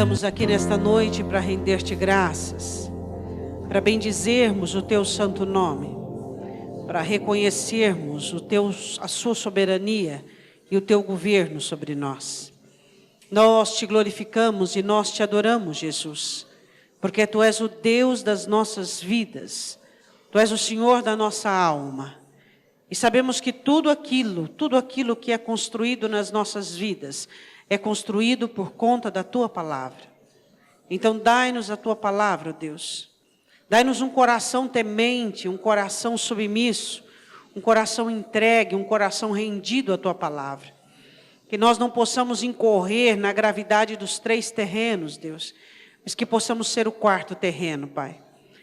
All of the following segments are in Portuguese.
Estamos aqui nesta noite para render-te graças, para bendizermos o teu santo nome, para reconhecermos a sua soberania e o teu governo sobre nós. Nós te glorificamos e nós te adoramos, Jesus, porque tu és o Deus das nossas vidas, tu és o Senhor da nossa alma. E sabemos que tudo aquilo que é construído nas nossas vidas, é construído por conta da tua palavra. Então dai-nos a tua palavra, Deus. Dai-nos um coração temente, um coração submisso, um coração entregue, um coração rendido à tua palavra. Que nós não possamos incorrer na gravidade dos 3 terrenos, Deus, mas que possamos ser o 4º terreno, Pai.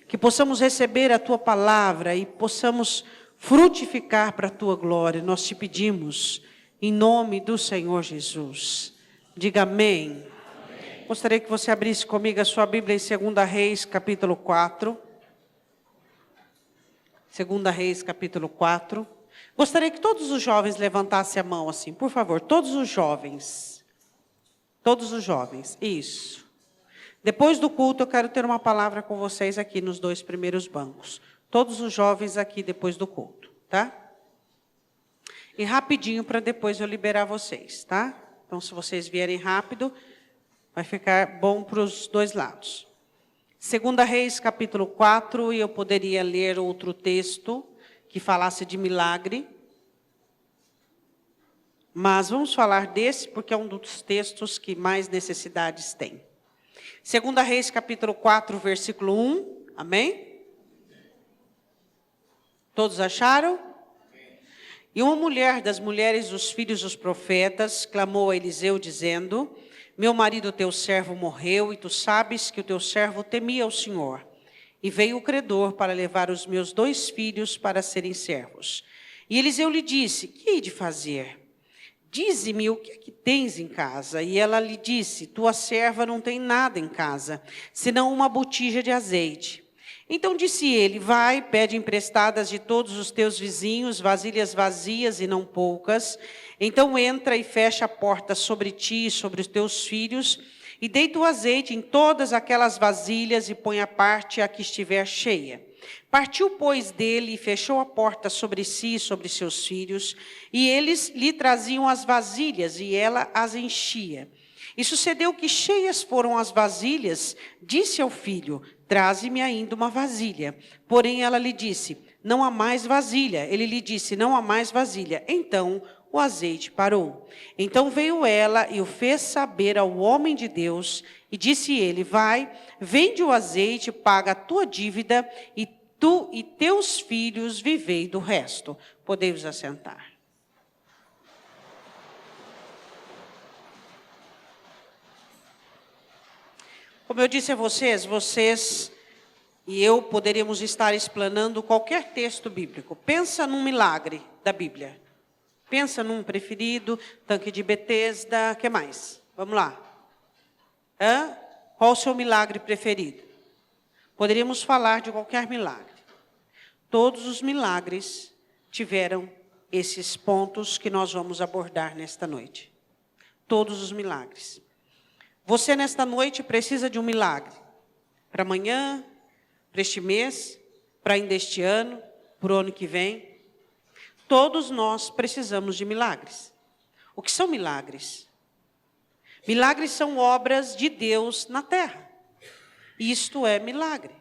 Que possamos receber a tua palavra e possamos frutificar para a tua glória. Nós te pedimos, em nome do Senhor Jesus. Diga amém. Amém. Gostaria que você abrisse comigo a sua Bíblia em 2 Reis, capítulo 4. 2 Reis, capítulo 4. Gostaria que todos os jovens levantassem a mão assim, por favor. Todos os jovens. Todos os jovens. Isso. Depois do culto, eu quero ter uma palavra com vocês aqui nos 2 primeiros bancos. Todos os jovens aqui depois do culto, tá? E rapidinho para depois eu liberar vocês, tá? Então, se vocês vierem rápido, vai ficar bom para os 2 lados. 2 Reis, capítulo 4, e eu poderia ler outro texto que falasse de milagre. Mas vamos falar desse, porque é um dos textos que mais necessidades tem. 2 Reis, capítulo 4, versículo 1. Amém? Todos acharam? E uma mulher das mulheres dos filhos dos profetas clamou a Eliseu, dizendo: meu marido, teu servo, morreu, e tu sabes que o teu servo temia o Senhor. E veio o credor para levar os meus 2 filhos para serem servos. E Eliseu lhe disse: que hei de fazer? Dize-me o que é que tens em casa. E ela lhe disse: tua serva não tem nada em casa, senão uma botija de azeite. Então disse ele: vai, pede emprestadas de todos os teus vizinhos, vasilhas vazias e não poucas. Então entra e fecha a porta sobre ti e sobre os teus filhos, e deita o azeite em todas aquelas vasilhas e põe à parte a que estiver cheia. Partiu, pois, dele e fechou a porta sobre si e sobre seus filhos, e eles lhe traziam as vasilhas, e ela as enchia. E sucedeu que, cheias foram as vasilhas, disse ao filho: traze-me ainda uma vasilha. Porém ela lhe disse: não há mais vasilha. Ele lhe disse: não há mais vasilha. Então o azeite parou. Então veio ela e o fez saber ao homem de Deus, e disse ele: vai, vende o azeite, paga a tua dívida, e tu e teus filhos vivei do resto. Podemos assentar. Como eu disse a vocês e eu poderíamos estar explanando qualquer texto bíblico. Pensa num milagre da Bíblia. Pensa num preferido, tanque de Betesda, o que mais? Vamos lá. Qual o seu milagre preferido? Poderíamos falar de qualquer milagre. Todos os milagres tiveram esses pontos que nós vamos abordar nesta noite. Todos os milagres. Você, nesta noite, precisa de um milagre. Para amanhã, para este mês, para ainda este ano, para o ano que vem. Todos nós precisamos de milagres. O que são milagres? Milagres são obras de Deus na terra. Isto é milagre.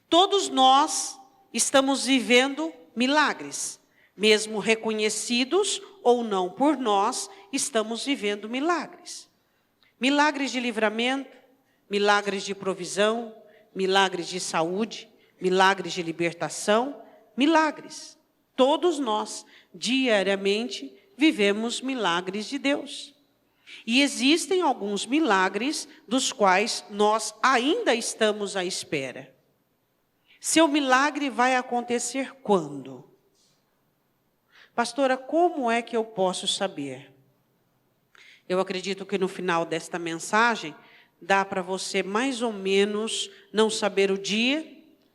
Todos nós estamos vivendo milagres. Mesmo reconhecidos ou não por nós, estamos vivendo milagres. Milagres de livramento, milagres de provisão, milagres de saúde, milagres de libertação, milagres. Todos nós, diariamente, vivemos milagres de Deus. E existem alguns milagres dos quais nós ainda estamos à espera. Seu milagre vai acontecer quando? Pastora, como é que eu posso saber? Eu acredito que no final desta mensagem, dá para você mais ou menos não saber o dia,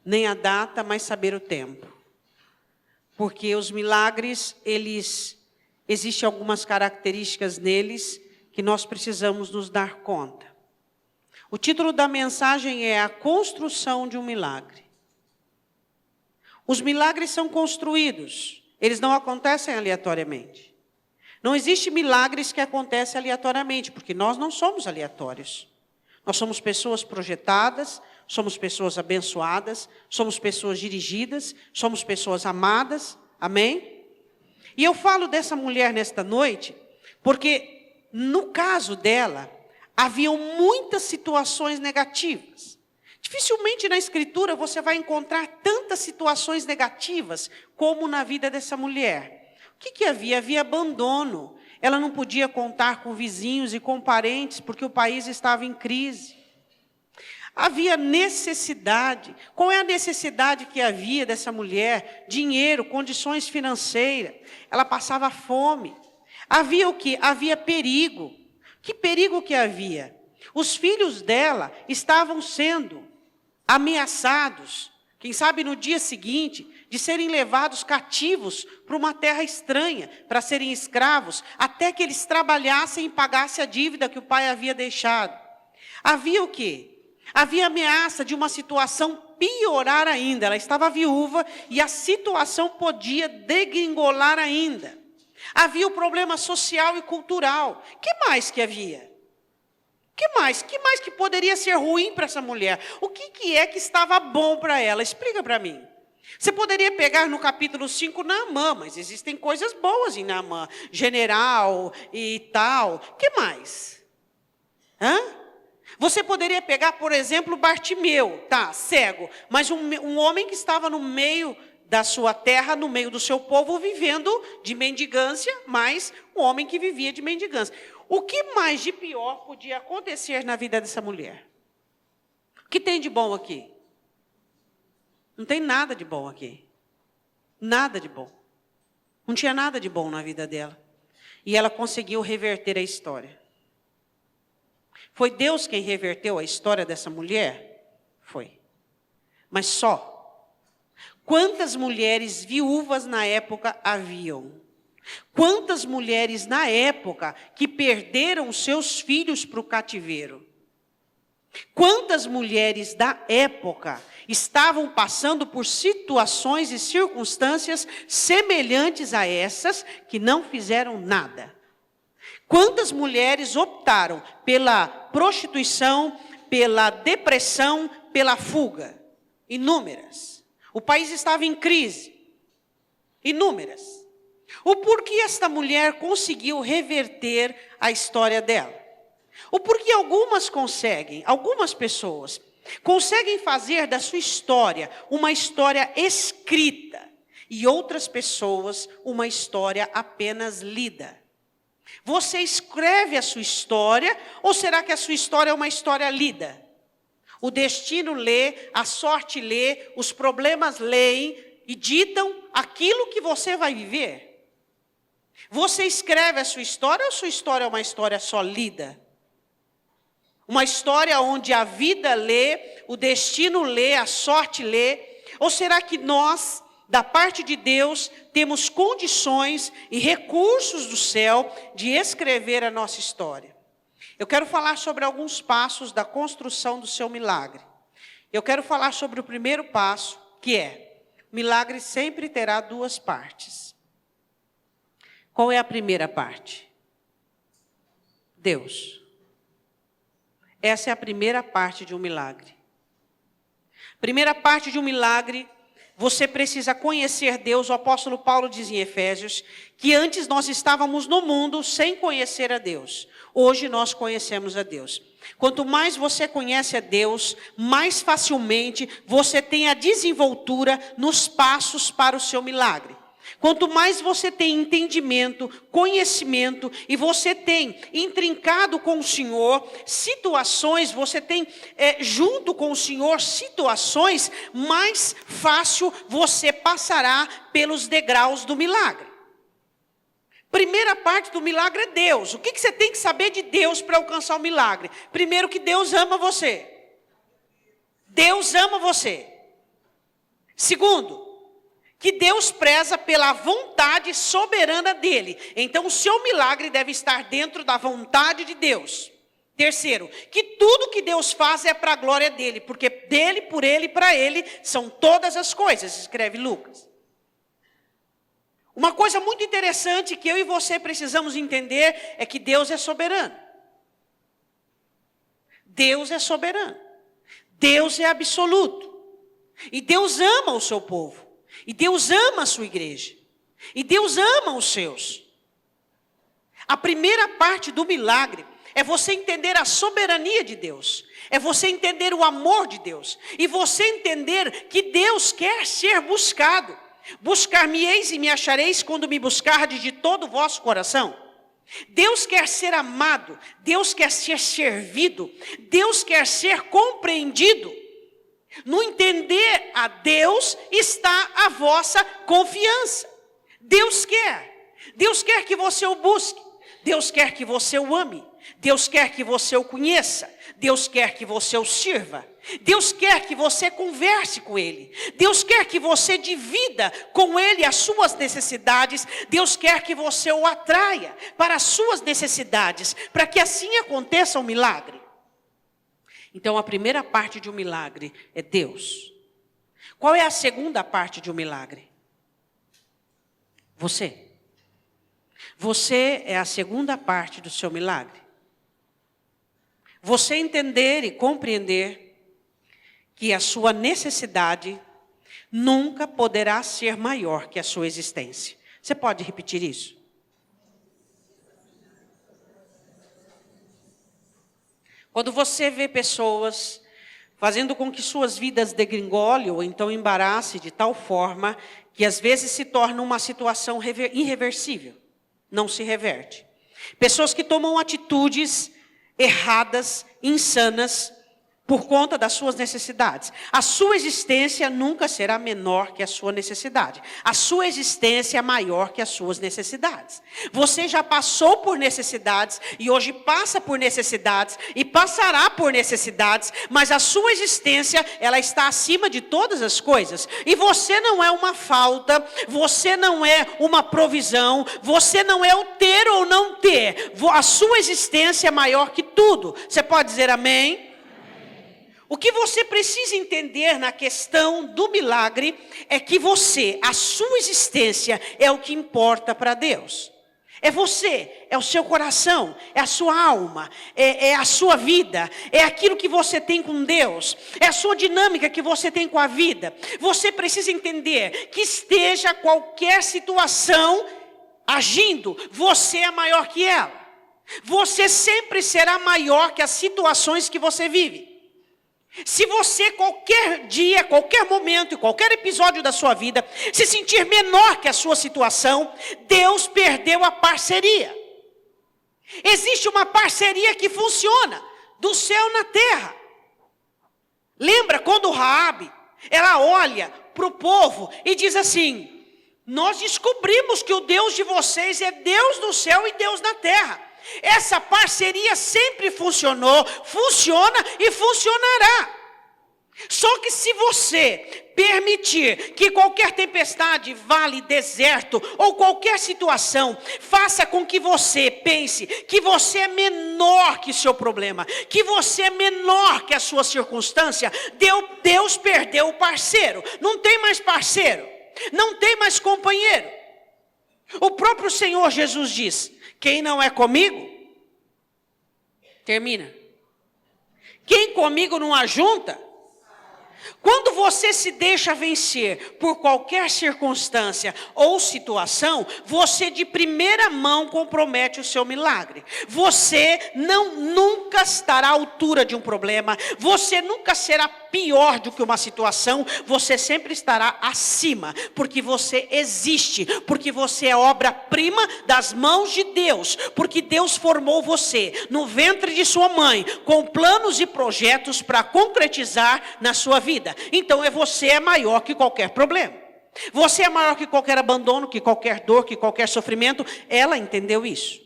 nem a data, mas saber o tempo. Porque os milagres, existem algumas características neles que nós precisamos nos dar conta. O título da mensagem é A Construção de um Milagre. Os milagres são construídos, eles não acontecem aleatoriamente. Não existe milagres que acontecem aleatoriamente, porque nós não somos aleatórios. Nós somos pessoas projetadas, somos pessoas abençoadas, somos pessoas dirigidas, somos pessoas amadas, amém? E eu falo dessa mulher nesta noite, porque no caso dela, haviam muitas situações negativas. Dificilmente na Escritura você vai encontrar tantas situações negativas como na vida dessa mulher. O que havia? Havia abandono. Ela não podia contar com vizinhos e com parentes, porque o país estava em crise. Havia necessidade. Qual é a necessidade que havia dessa mulher? Dinheiro, condições financeiras. Ela passava fome. Havia o quê? Havia perigo. Que perigo que havia? Os filhos dela estavam sendo ameaçados, quem sabe no dia seguinte, de serem levados cativos para uma terra estranha, para serem escravos, até que eles trabalhassem e pagassem a dívida que o pai havia deixado. Havia o quê? Havia ameaça de uma situação piorar ainda. Ela estava viúva e a situação podia degringolar ainda. Havia o problema social e cultural. O que mais que havia? Que mais que poderia ser ruim para essa mulher? O que é que estava bom para ela? Explica para mim. Você poderia pegar no capítulo 5 Naamã, mas existem coisas boas em Naamã. General e tal. Que mais? Você poderia pegar, por exemplo, Bartimeu, tá, cego, mas um homem que estava no meio da sua terra, no meio do seu povo, vivendo de mendigância, mas um homem que vivia de mendigância. O que mais de pior podia acontecer na vida dessa mulher? O que tem de bom aqui? Não tem nada de bom aqui. Nada de bom. Não tinha nada de bom na vida dela. E ela conseguiu reverter a história. Foi Deus quem reverteu a história dessa mulher? Foi. Mas só. Quantas mulheres viúvas na época haviam? Quantas mulheres na época que perderam seus filhos para o cativeiro? Quantas mulheres da época estavam passando por situações e circunstâncias semelhantes a essas que não fizeram nada? Quantas mulheres optaram pela prostituição, pela depressão, pela fuga? Inúmeras. O país estava em crise. Inúmeras. O porquê esta mulher conseguiu reverter a história dela? O porquê algumas pessoas conseguem fazer da sua história uma história escrita e outras pessoas uma história apenas lida? Você escreve a sua história ou será que a sua história é uma história lida? O destino lê, a sorte lê, os problemas leem e ditam aquilo que você vai viver? Você escreve a sua história ou sua história é uma história só lida? Uma história onde a vida lê, o destino lê, a sorte lê? Ou será que nós, da parte de Deus, temos condições e recursos do céu de escrever a nossa história? Eu quero falar sobre alguns passos da construção do seu milagre. Eu quero falar sobre o primeiro passo, que é: milagre sempre terá duas partes. Qual é a primeira parte? Deus. Essa é a primeira parte de um milagre. Primeira parte de um milagre, você precisa conhecer Deus. O apóstolo Paulo diz em Efésios que antes nós estávamos no mundo sem conhecer a Deus. Hoje nós conhecemos a Deus. Quanto mais você conhece a Deus, mais facilmente você tem a desenvoltura nos passos para o seu milagre. Quanto mais você tem entendimento, conhecimento, e você tem intrincado com o Senhor situações, você tem junto com o Senhor situações, mais fácil você passará pelos degraus do milagre. Primeira parte do milagre é Deus. O que você tem que saber de Deus para alcançar o milagre? Primeiro, que Deus ama você. Deus ama você. Segundo, que Deus preza pela vontade soberana dele. Então, o seu milagre deve estar dentro da vontade de Deus. Terceiro, que tudo que Deus faz é para a glória dele, porque dele, por ele e para ele são todas as coisas, escreve Lucas. Uma coisa muito interessante que eu e você precisamos entender é que Deus é soberano. Deus é soberano. Deus é absoluto. E Deus ama o seu povo. E Deus ama a sua igreja. E Deus ama os seus. A primeira parte do milagre é você entender a soberania de Deus. É você entender o amor de Deus. E você entender que Deus quer ser buscado. Buscar-me-eis e me achareis quando me buscardes de todo o vosso coração. Deus quer ser amado. Deus quer ser servido. Deus quer ser compreendido. No entender a Deus está a vossa confiança. Deus quer que você o busque. Deus quer que você o ame. Deus quer que você o conheça. Deus quer que você o sirva. Deus quer que você converse com Ele. Deus quer que você divida com Ele as suas necessidades. Deus quer que você o atraia para as suas necessidades, para que assim aconteça um milagre. Então, a primeira parte de um milagre é Deus. Qual é a segunda parte de um milagre? Você. Você é a segunda parte do seu milagre. Você entender e compreender que a sua necessidade nunca poderá ser maior que a sua existência. Você pode repetir isso? Quando você vê pessoas fazendo com que suas vidas degringolem ou então embarace de tal forma que às vezes se torna uma situação irreversível, não se reverte. Pessoas que tomam atitudes erradas, insanas, por conta das suas necessidades. A sua existência nunca será menor que a sua necessidade. A sua existência é maior que as suas necessidades. Você já passou por necessidades e hoje passa por necessidades e passará por necessidades, mas a sua existência, ela está acima de todas as coisas. E você não é uma falta, você não é uma provisão, você não é o ter ou não ter. A sua existência é maior que tudo. Você pode dizer amém? O que você precisa entender na questão do milagre é que a sua existência é o que importa para Deus. É você, é o seu coração, é a sua alma, é a sua vida, é aquilo que você tem com Deus, é a sua dinâmica que você tem com a vida. Você precisa entender que esteja qualquer situação agindo, você é maior que ela. Você sempre será maior que as situações que você vive. Se você qualquer dia, qualquer momento e qualquer episódio da sua vida se sentir menor que a sua situação, Deus perdeu a parceria. Existe uma parceria que funciona do céu na terra. Lembra quando Raabe, ela olha para o povo e diz assim: nós descobrimos que o Deus de vocês é Deus no céu e Deus na terra. Essa parceria sempre funcionou, funciona e funcionará. Só que se você permitir que qualquer tempestade, vale, deserto ou qualquer situação faça com que você pense que você é menor que seu problema, que você é menor que a sua circunstância, Deus perdeu o parceiro. Não tem mais parceiro, não tem mais companheiro. O próprio Senhor Jesus diz: quem não é comigo, termina. Quem comigo não ajunta. Quando você se deixa vencer por qualquer circunstância ou situação, você de primeira mão compromete o seu milagre. Você nunca estará à altura de um problema, você nunca será pior do que uma situação, você sempre estará acima, porque você existe, porque você é obra-prima das mãos de Deus, porque Deus formou você no ventre de sua mãe, com planos e projetos para concretizar na sua vida. Então você é maior que qualquer problema. Você é maior que qualquer abandono, que qualquer dor, que qualquer sofrimento. Ela entendeu isso.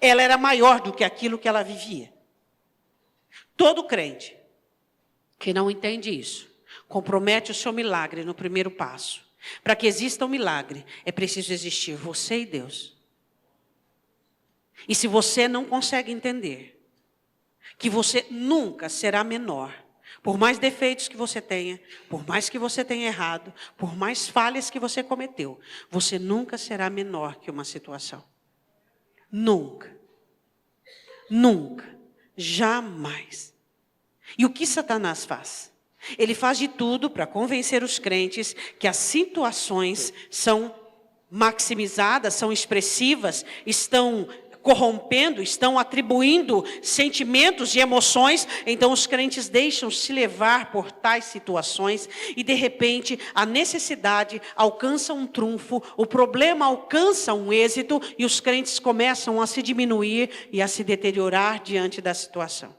Ela era maior do que aquilo que ela vivia. Todo crente que não entende isso, compromete o seu milagre no primeiro passo. Para que exista um milagre, é preciso existir você e Deus. E se você não consegue entender que você nunca será menor, por mais defeitos que você tenha, por mais que você tenha errado, por mais falhas que você cometeu, você nunca será menor que uma situação. Nunca. Nunca. Jamais. E o que Satanás faz? Ele faz de tudo para convencer os crentes que as situações são maximizadas, são expressivas, estão corrompendo, estão atribuindo sentimentos e emoções. Então os crentes deixam se levar por tais situações e de repente a necessidade alcança um trunfo, o problema alcança um êxito e os crentes começam a se diminuir e a se deteriorar diante da situação.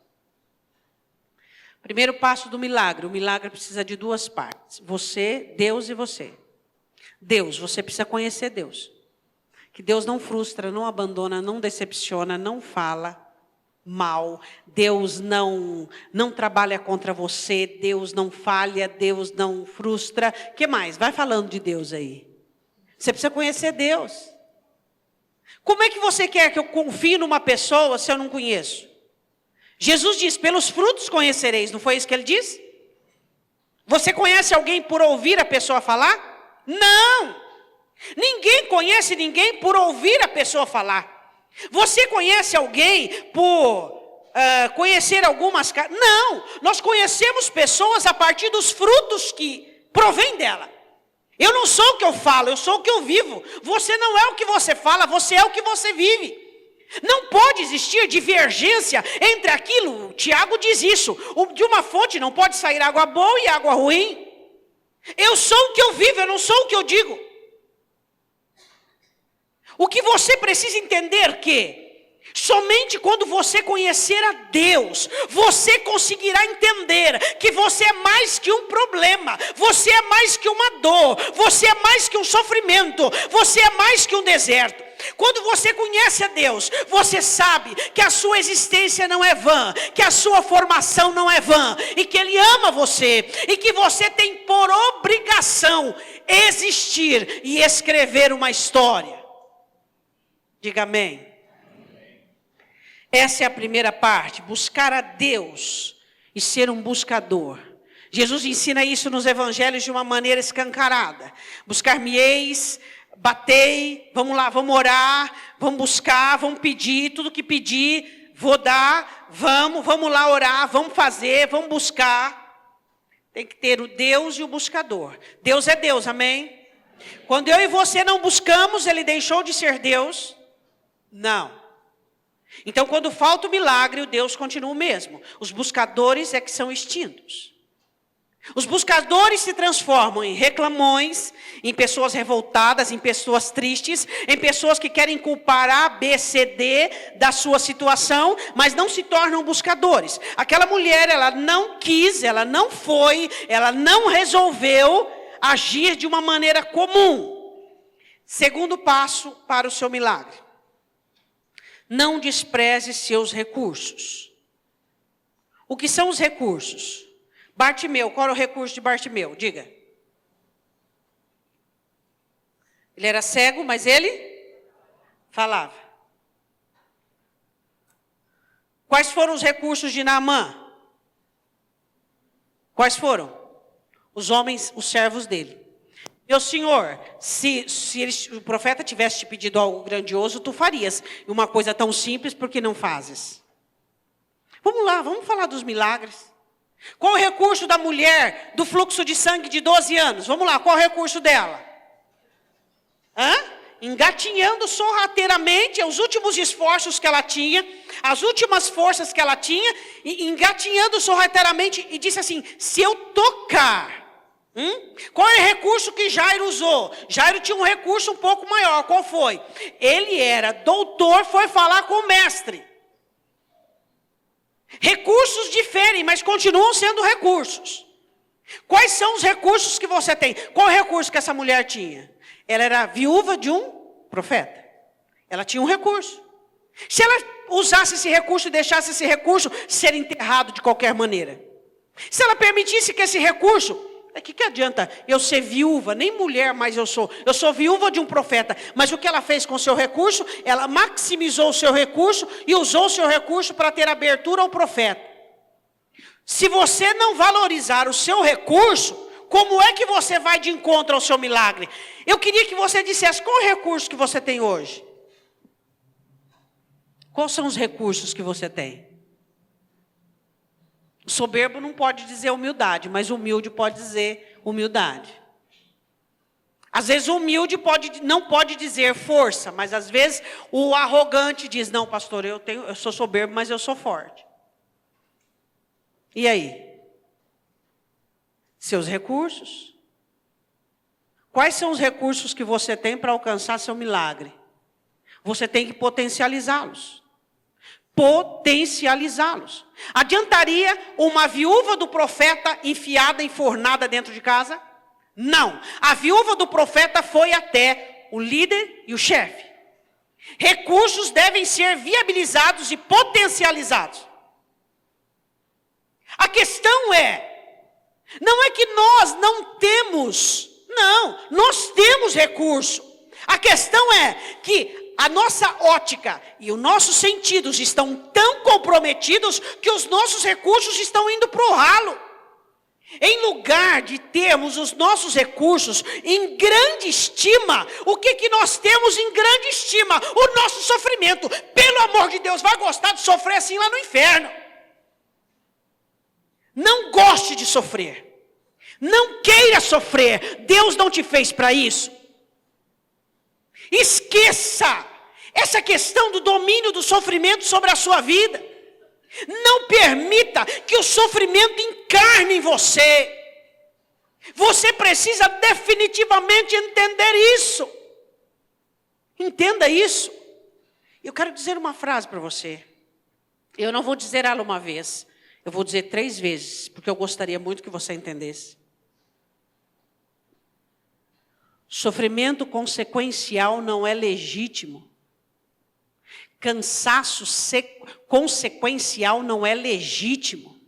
Primeiro passo do milagre. O milagre precisa de duas partes. Você, Deus e você. Deus, você precisa conhecer Deus. Que Deus não frustra, não abandona, não decepciona, não fala mal. Deus não trabalha contra você. Deus não falha, Deus não frustra. O que mais? Vai falando de Deus aí. Você precisa conhecer Deus. Como é que você quer que eu confie numa pessoa se eu não conheço? Jesus diz, pelos frutos conhecereis, não foi isso que ele disse? Você conhece alguém por ouvir a pessoa falar? Não! Ninguém conhece ninguém por ouvir a pessoa falar. Você conhece alguém por conhecer algumas... Não! Nós conhecemos pessoas a partir dos frutos que provém dela. Eu não sou o que eu falo, eu sou o que eu vivo. Você não é o que você fala, você é o que você vive. Não pode existir divergência entre aquilo, Tiago diz isso, de uma fonte não pode sair água boa e água ruim. Eu sou o que eu vivo, eu não sou o que eu digo. O que você precisa entender que somente quando você conhecer a Deus, você conseguirá entender que você é mais que um problema, você é mais que uma dor, você é mais que um sofrimento, você é mais que um deserto. Quando você conhece a Deus, você sabe que a sua existência não é vã, que a sua formação não é vã, e que Ele ama você, e que você tem por obrigação existir e escrever uma história. Diga amém. Essa é a primeira parte, buscar a Deus e ser um buscador. Jesus ensina isso nos evangelhos de uma maneira escancarada. Buscar-me-eis, batei, vamos lá, vamos orar, vamos buscar, vamos pedir, tudo que pedir, vou dar, vamos lá orar, vamos fazer, vamos buscar. Tem que ter o Deus e o buscador. Deus é Deus, amém? Quando eu e você não buscamos, Ele deixou de ser Deus? Não. Então, quando falta o milagre, o Deus continua o mesmo. Os buscadores é que são extintos. Os buscadores se transformam em reclamões, em pessoas revoltadas, em pessoas tristes, em pessoas que querem culpar A, B, C, D da sua situação, mas não se tornam buscadores. Aquela mulher, ela não quis, ela não foi, ela não resolveu agir de uma maneira comum. Segundo passo para o seu milagre. Não despreze seus recursos. O que são os recursos? Bartimeu, qual era o recurso de Bartimeu? Diga. Ele era cego, mas ele falava. Quais foram os recursos de Naamã? Quais foram? Os homens, os servos dele. Meu senhor, se o profeta tivesse te pedido algo grandioso, tu farias. Uma coisa tão simples, por que não fazes? Vamos lá, vamos falar dos milagres. Qual o recurso da mulher do fluxo de sangue de 12 anos? Vamos lá, qual o recurso dela? Engatinhando sorrateiramente os últimos esforços que ela tinha, as últimas forças que ela tinha, engatinhando sorrateiramente e disse assim, se eu tocar... Qual é o recurso que Jairo usou? Jairo tinha um recurso um pouco maior. Qual foi? Ele era doutor, foi falar com o mestre. Recursos diferem, mas continuam sendo recursos. Quais são os recursos que você tem? Qual é o recurso que essa mulher tinha? Ela era viúva de um profeta. Ela tinha um recurso. Se ela usasse esse recurso e deixasse esse recurso ser enterrado de qualquer maneira. Se ela permitisse que esse recurso O que adianta eu ser viúva? Nem mulher mais eu sou. Eu sou viúva de um profeta. Mas o que ela fez com o seu recurso? Ela maximizou o seu recurso e usou o seu recurso para ter abertura ao profeta. Se você não valorizar o seu recurso, como é que você vai de encontro ao seu milagre? Eu queria que você dissesse qual o recurso que você tem hoje. Quais são os recursos que você tem? O soberbo não pode dizer humildade, mas o humilde pode dizer humildade. Às vezes o humilde não pode dizer força, mas às vezes o arrogante diz, não, pastor, eu sou soberbo, mas eu sou forte. E aí? Seus recursos. Quais são os recursos que você tem para alcançar seu milagre? Você tem que potencializá-los. Potencializá-los. Adiantaria uma viúva do profeta enfiada, enfornada dentro de casa? Não. A viúva do profeta foi até o líder e o chefe. Recursos devem ser viabilizados e potencializados. A questão não é que nós não temos, não, nós temos recurso. A questão é que a nossa ótica e os nossos sentidos estão tão comprometidos que os nossos recursos estão indo para o ralo. Em lugar de termos os nossos recursos em grande estima, o que nós temos em grande estima? O nosso sofrimento. Pelo amor de Deus, vai gostar de sofrer assim lá no inferno. Não goste de sofrer. Não queira sofrer. Deus não te fez para isso. Esqueça essa questão do domínio do sofrimento sobre a sua vida. Não permita que o sofrimento encarne em você. Você precisa definitivamente entender isso. Entenda isso. Eu quero dizer uma frase para você. Eu não vou dizer ela uma vez. Eu vou dizer 3 vezes, porque eu gostaria muito que você entendesse. Sofrimento consequencial não é legítimo. Cansaço consequencial não é legítimo.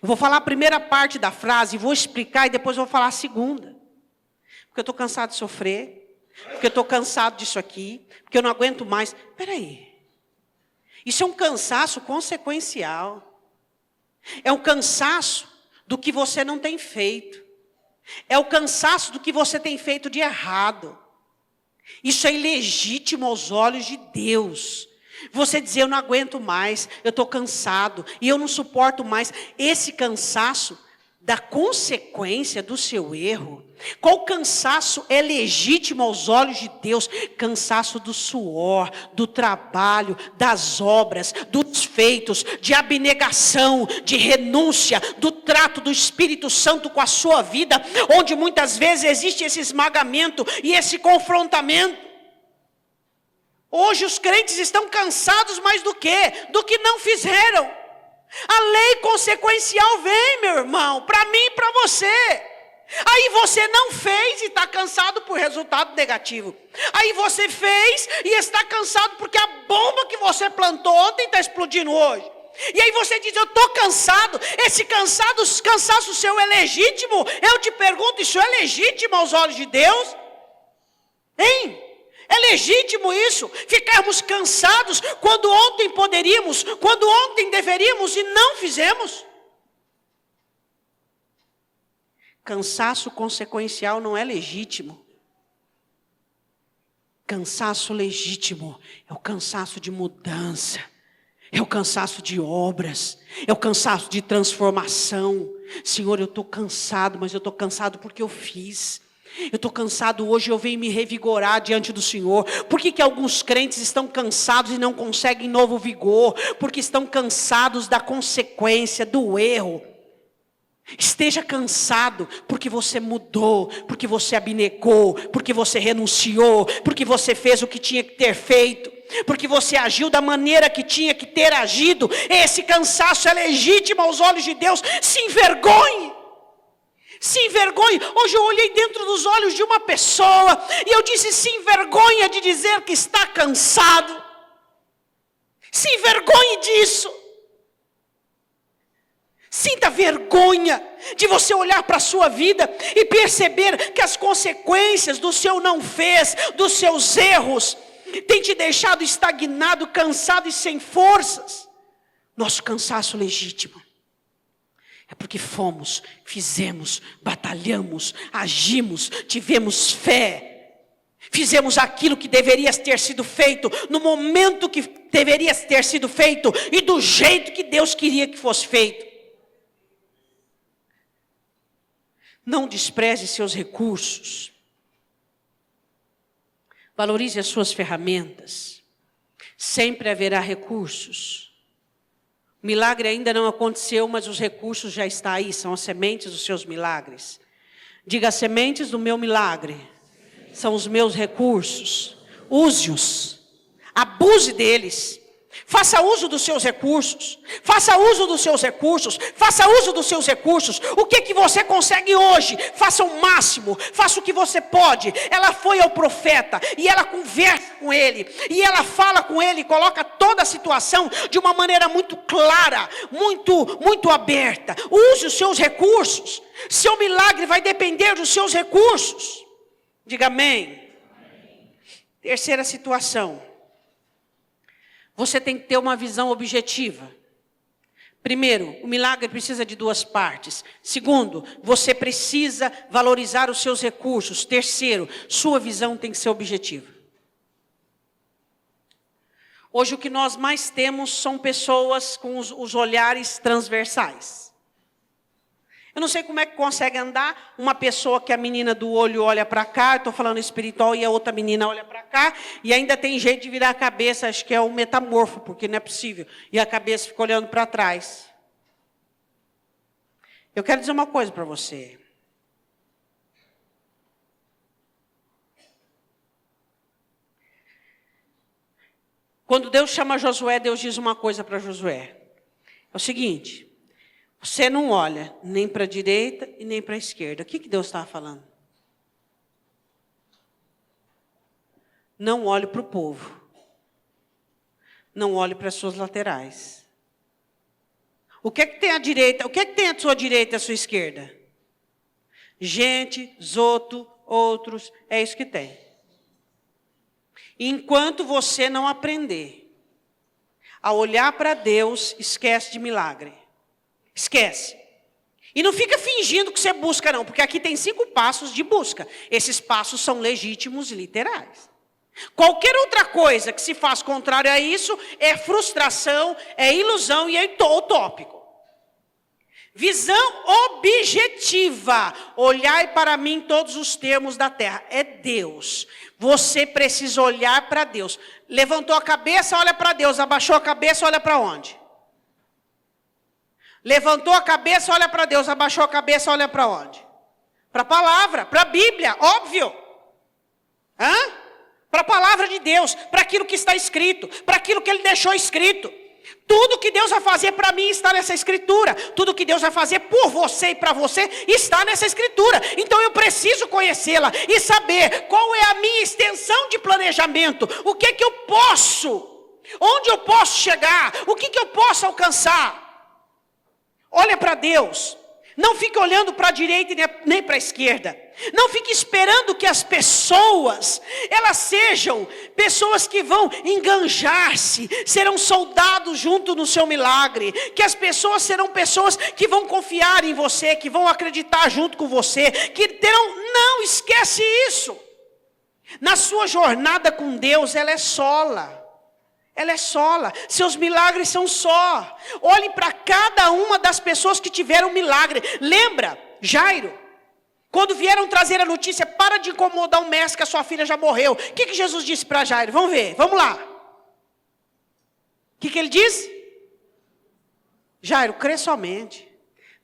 Eu vou falar a primeira parte da frase, vou explicar e depois vou falar a segunda. Porque eu estou cansado de sofrer, porque eu estou cansado disso aqui, porque eu não aguento mais. Espera aí. Isso é um cansaço consequencial. É um cansaço do que você não tem feito. É o cansaço do que você tem feito de errado. Isso é ilegítimo aos olhos de Deus. Você dizer, eu não aguento mais, eu estou cansado e eu não suporto mais. Esse cansaço da consequência do seu erro. Qual cansaço é legítimo aos olhos de Deus? Cansaço do suor, do trabalho, das obras, dos feitos, de abnegação, de renúncia, do trato do Espírito Santo com a sua vida, onde muitas vezes existe esse esmagamento e esse confrontamento. Hoje os crentes estão cansados mais do quê? Do que não fizeram. A lei consequencial vem, meu irmão, para mim e para você. Aí você não fez e está cansado por resultado negativo. Aí você fez e está cansado porque a bomba que você plantou ontem está explodindo hoje. E aí você diz, eu estou cansado. Esse cansaço seu é legítimo? Eu te pergunto, isso é legítimo aos olhos de Deus? Hein? É legítimo isso? Ficarmos cansados quando ontem poderíamos, quando ontem deveríamos e não fizemos? Cansaço consequencial não é legítimo. Cansaço legítimo é o cansaço de mudança, é o cansaço de obras, é o cansaço de transformação. Senhor, eu estou cansado, mas eu estou cansado porque eu fiz. Eu estou cansado hoje, eu venho me revigorar diante do Senhor. Por que alguns crentes estão cansados e não conseguem novo vigor? Porque estão cansados da consequência, do erro. Esteja cansado porque você mudou, porque você abnegou, porque você renunciou, porque você fez o que tinha que ter feito, porque você agiu da maneira que tinha que ter agido. Esse cansaço é legítimo aos olhos de Deus. Se envergonhe. Se envergonhe. Hoje eu olhei dentro dos olhos de uma pessoa e eu disse, se envergonha de dizer que está cansado. Se envergonhe disso. Sinta vergonha de você olhar para a sua vida e perceber que as consequências do seu não fez, dos seus erros, tem te deixado estagnado, cansado e sem forças. Nosso cansaço legítimo é porque fomos, fizemos, batalhamos, agimos, tivemos fé, fizemos aquilo que deveria ter sido feito, no momento que deveria ter sido feito e do jeito que Deus queria que fosse feito. Não despreze seus recursos. Valorize as suas ferramentas. Sempre haverá recursos. O milagre ainda não aconteceu, mas os recursos já estão aí. São as sementes dos seus milagres. Diga, as sementes do meu milagre são os meus recursos. Use-os. Abuse deles. Faça uso dos seus recursos. Faça uso dos seus recursos. Faça uso dos seus recursos. O que você consegue hoje? Faça o máximo. Faça o que você pode. Ela foi ao profeta e ela conversa com ele. E ela fala com ele, coloca toda a situação de uma maneira muito clara, muito aberta. Use os seus recursos. Seu milagre vai depender dos seus recursos. Diga amém. Terceira situação. Você tem que ter uma visão objetiva. Primeiro, o milagre precisa de duas partes. Segundo, você precisa valorizar os seus recursos. Terceiro, sua visão tem que ser objetiva. Hoje o que nós mais temos são pessoas com os olhares transversais. Eu não sei como é que consegue andar uma pessoa que a menina do olho olha para cá, estou falando espiritual, e a outra menina olha para cá, e ainda tem jeito de virar a cabeça, acho que é um metamorfo, porque não é possível, e a cabeça fica olhando para trás. Eu quero dizer uma coisa para você. Quando Deus chama Josué, Deus diz uma coisa para Josué. É o seguinte: você não olha nem para a direita e nem para a esquerda. O que Deus estava falando? Não olhe para o povo. Não olhe para as suas laterais. O que tem à direita? O que tem à sua direita e à sua esquerda? Gente, zoto, outros, é isso que tem. Enquanto você não aprender a olhar para Deus, esquece de milagre. Esquece. E não fica fingindo que você busca não, porque aqui tem 5 passos de busca. Esses passos são legítimos e literais. Qualquer outra coisa que se faz contrário a isso é frustração, é ilusão e é utópico. Visão objetiva. Olhai para mim todos os termos da terra. É Deus. Você precisa olhar para Deus. Levantou a cabeça, olha para Deus. Abaixou a cabeça, olha para onde? Levantou a cabeça, olha para Deus. Abaixou a cabeça, olha para onde? Para a palavra, para a Bíblia, óbvio. Para a palavra de Deus, para aquilo que está escrito, para aquilo que Ele deixou escrito. Tudo que Deus vai fazer para mim está nessa escritura. Tudo que Deus vai fazer por você e para você está nessa escritura. Então eu preciso conhecê-la e saber qual é a minha extensão de planejamento. O que eu posso, onde eu posso chegar, o que eu posso alcançar. Olha para Deus. Não fique olhando para a direita nem para a esquerda. Não fique esperando que as pessoas, elas sejam pessoas que vão enganjar-se, serão soldados junto no seu milagre. Que as pessoas serão pessoas que vão confiar em você, que vão acreditar junto com você, que terão... Não esquece isso. Na sua jornada com Deus, ela é sola. Ela é sola, seus milagres são só. Olhe para cada uma das pessoas que tiveram milagre. Lembra, Jairo, quando vieram trazer a notícia, para de incomodar o mestre que a sua filha já morreu. O que Jesus disse para Jairo? Vamos ver, vamos lá. O que ele disse? Jairo, crê somente.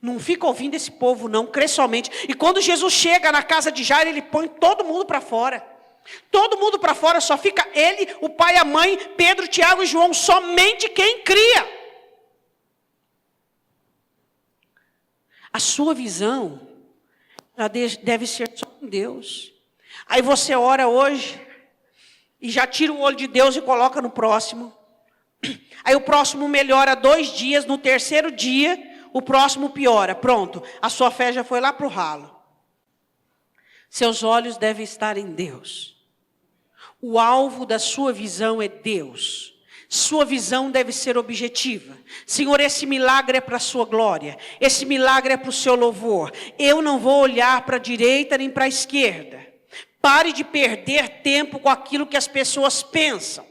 Não fica ouvindo esse povo não, crê somente. E quando Jesus chega na casa de Jairo, ele põe todo mundo para fora. Todo mundo para fora, só fica ele, o pai, a mãe, Pedro, Tiago e João, somente quem cria. A sua visão deve ser só em Deus. Aí você ora hoje e já tira o olho de Deus e coloca no próximo. Aí o próximo melhora 2 dias, no terceiro dia o próximo piora. Pronto, a sua fé já foi lá para o ralo. Seus olhos devem estar em Deus. O alvo da sua visão é Deus. Sua visão deve ser objetiva. Senhor, esse milagre é para a sua glória. Esse milagre é para o seu louvor. Eu não vou olhar para a direita nem para a esquerda. Pare de perder tempo com aquilo que as pessoas pensam.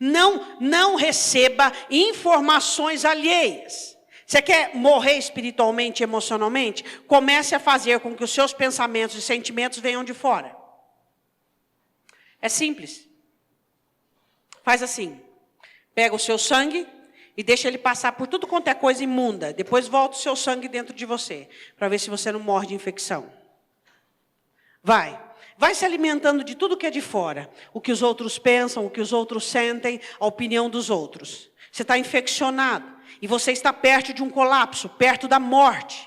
Não receba informações alheias. Você quer morrer espiritualmente e emocionalmente? Comece a fazer com que os seus pensamentos e sentimentos venham de fora. É simples. Faz assim. Pega o seu sangue e deixa ele passar por tudo quanto é coisa imunda. Depois volta o seu sangue dentro de você, para ver se você não morre de infecção. Vai se alimentando de tudo que é de fora. O que os outros pensam, o que os outros sentem, a opinião dos outros. Você está infeccionado. E você está perto de um colapso, perto da morte.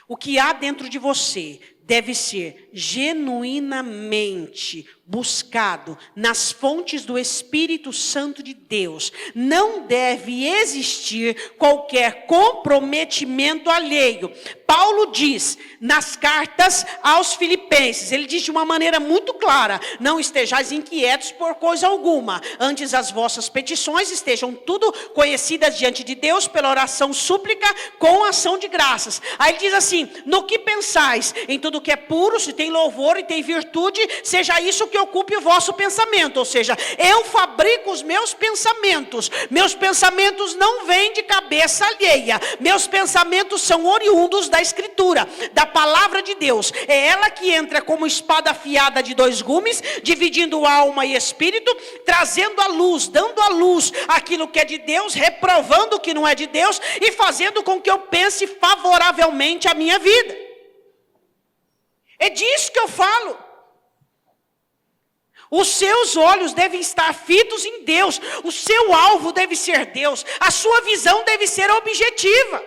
O que há dentro de você deve ser genuinamente buscado nas fontes do Espírito Santo de Deus. Não deve existir qualquer comprometimento alheio. Paulo diz nas cartas aos Filipenses, ele diz de uma maneira muito clara: não estejais inquietos por coisa alguma, antes as vossas petições estejam tudo conhecidas diante de Deus pela oração súplica com ação de graças. Aí ele diz assim: no que pensais, em tudo que é puro, se tem louvor e tem virtude, seja isso que ocupe o vosso pensamento. Ou seja, eu fabrico os meus pensamentos não vêm de cabeça alheia, meus pensamentos são oriundos da Escritura, da palavra de Deus. É ela que entra como espada afiada de dois gumes, dividindo alma e espírito, trazendo à luz, dando à luz aquilo que é de Deus, reprovando o que não é de Deus e fazendo com que eu pense favoravelmente a minha vida. É disso que eu falo. Os seus olhos devem estar fitos em Deus. O seu alvo deve ser Deus. A sua visão deve ser objetiva.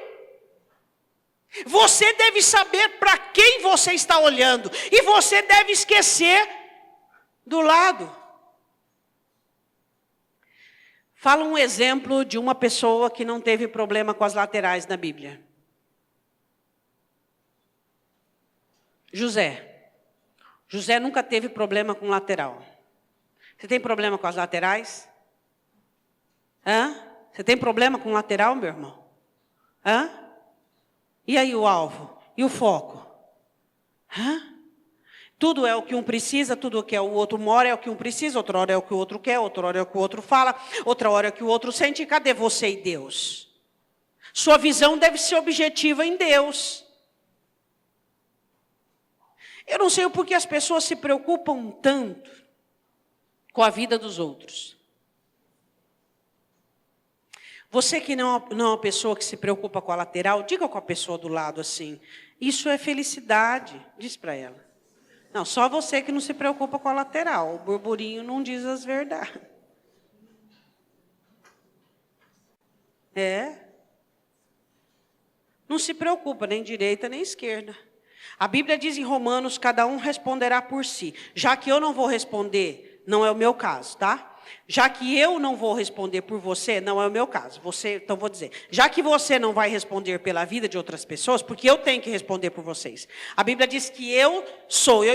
Você deve saber para quem você está olhando. E você deve esquecer do lado. Fala um exemplo de uma pessoa que não teve problema com as laterais na Bíblia. José. José nunca teve problema com lateral. Você tem problema com as laterais? Você tem problema com lateral, meu irmão? E aí o alvo? E o foco? Tudo é o que um precisa, tudo o que o outro mora é o que um precisa, outra hora é o que o outro quer, outra hora é o que o outro fala, outra hora é o que o outro sente. E cadê você e Deus? Sua visão deve ser objetiva em Deus. Eu não sei o porquê as pessoas se preocupam tanto com a vida dos outros. Você que não é uma pessoa que se preocupa com a lateral, diga com a pessoa do lado assim: isso é felicidade, diz para ela. Não, só você que não se preocupa com a lateral, o burburinho não diz as verdades. Não se preocupa nem direita nem esquerda. A Bíblia diz em Romanos: cada um responderá por si. Já que eu não vou responder, não é o meu caso, tá? Já que eu não vou responder por você, não é o meu caso. Então vou dizer, já que você não vai responder pela vida de outras pessoas, porque eu tenho que responder por vocês. A Bíblia diz que eu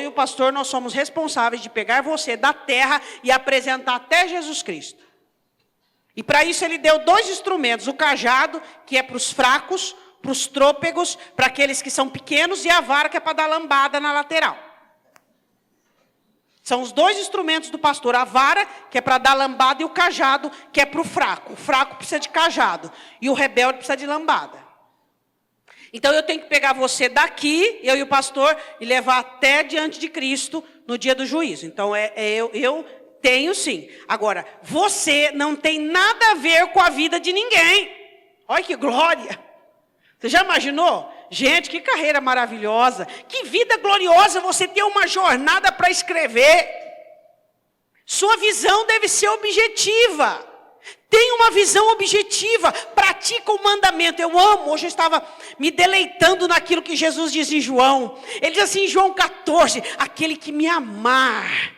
e o pastor, nós somos responsáveis de pegar você da terra e apresentar até Jesus Cristo. E para isso ele deu 2 instrumentos: o cajado, que é para os fracos, para os trôpegos, para aqueles que são pequenos, e a vara, que é para dar lambada na lateral. São os 2 instrumentos do pastor: a vara, que é para dar lambada, e o cajado, que é para o fraco. O fraco precisa de cajado e o rebelde precisa de lambada. Então eu tenho que pegar você daqui, eu e o pastor, e levar até diante de Cristo no dia do juízo. Então eu tenho sim. Agora, você não tem nada a ver com a vida de ninguém. Olha que glória! Você já imaginou? Gente, que carreira maravilhosa. Que vida gloriosa você ter uma jornada para escrever. Sua visão deve ser objetiva. Tenha uma visão objetiva. Pratica o mandamento. Eu amo. Hoje eu estava me deleitando naquilo que Jesus diz em João. Ele diz assim em João 14: aquele que me amar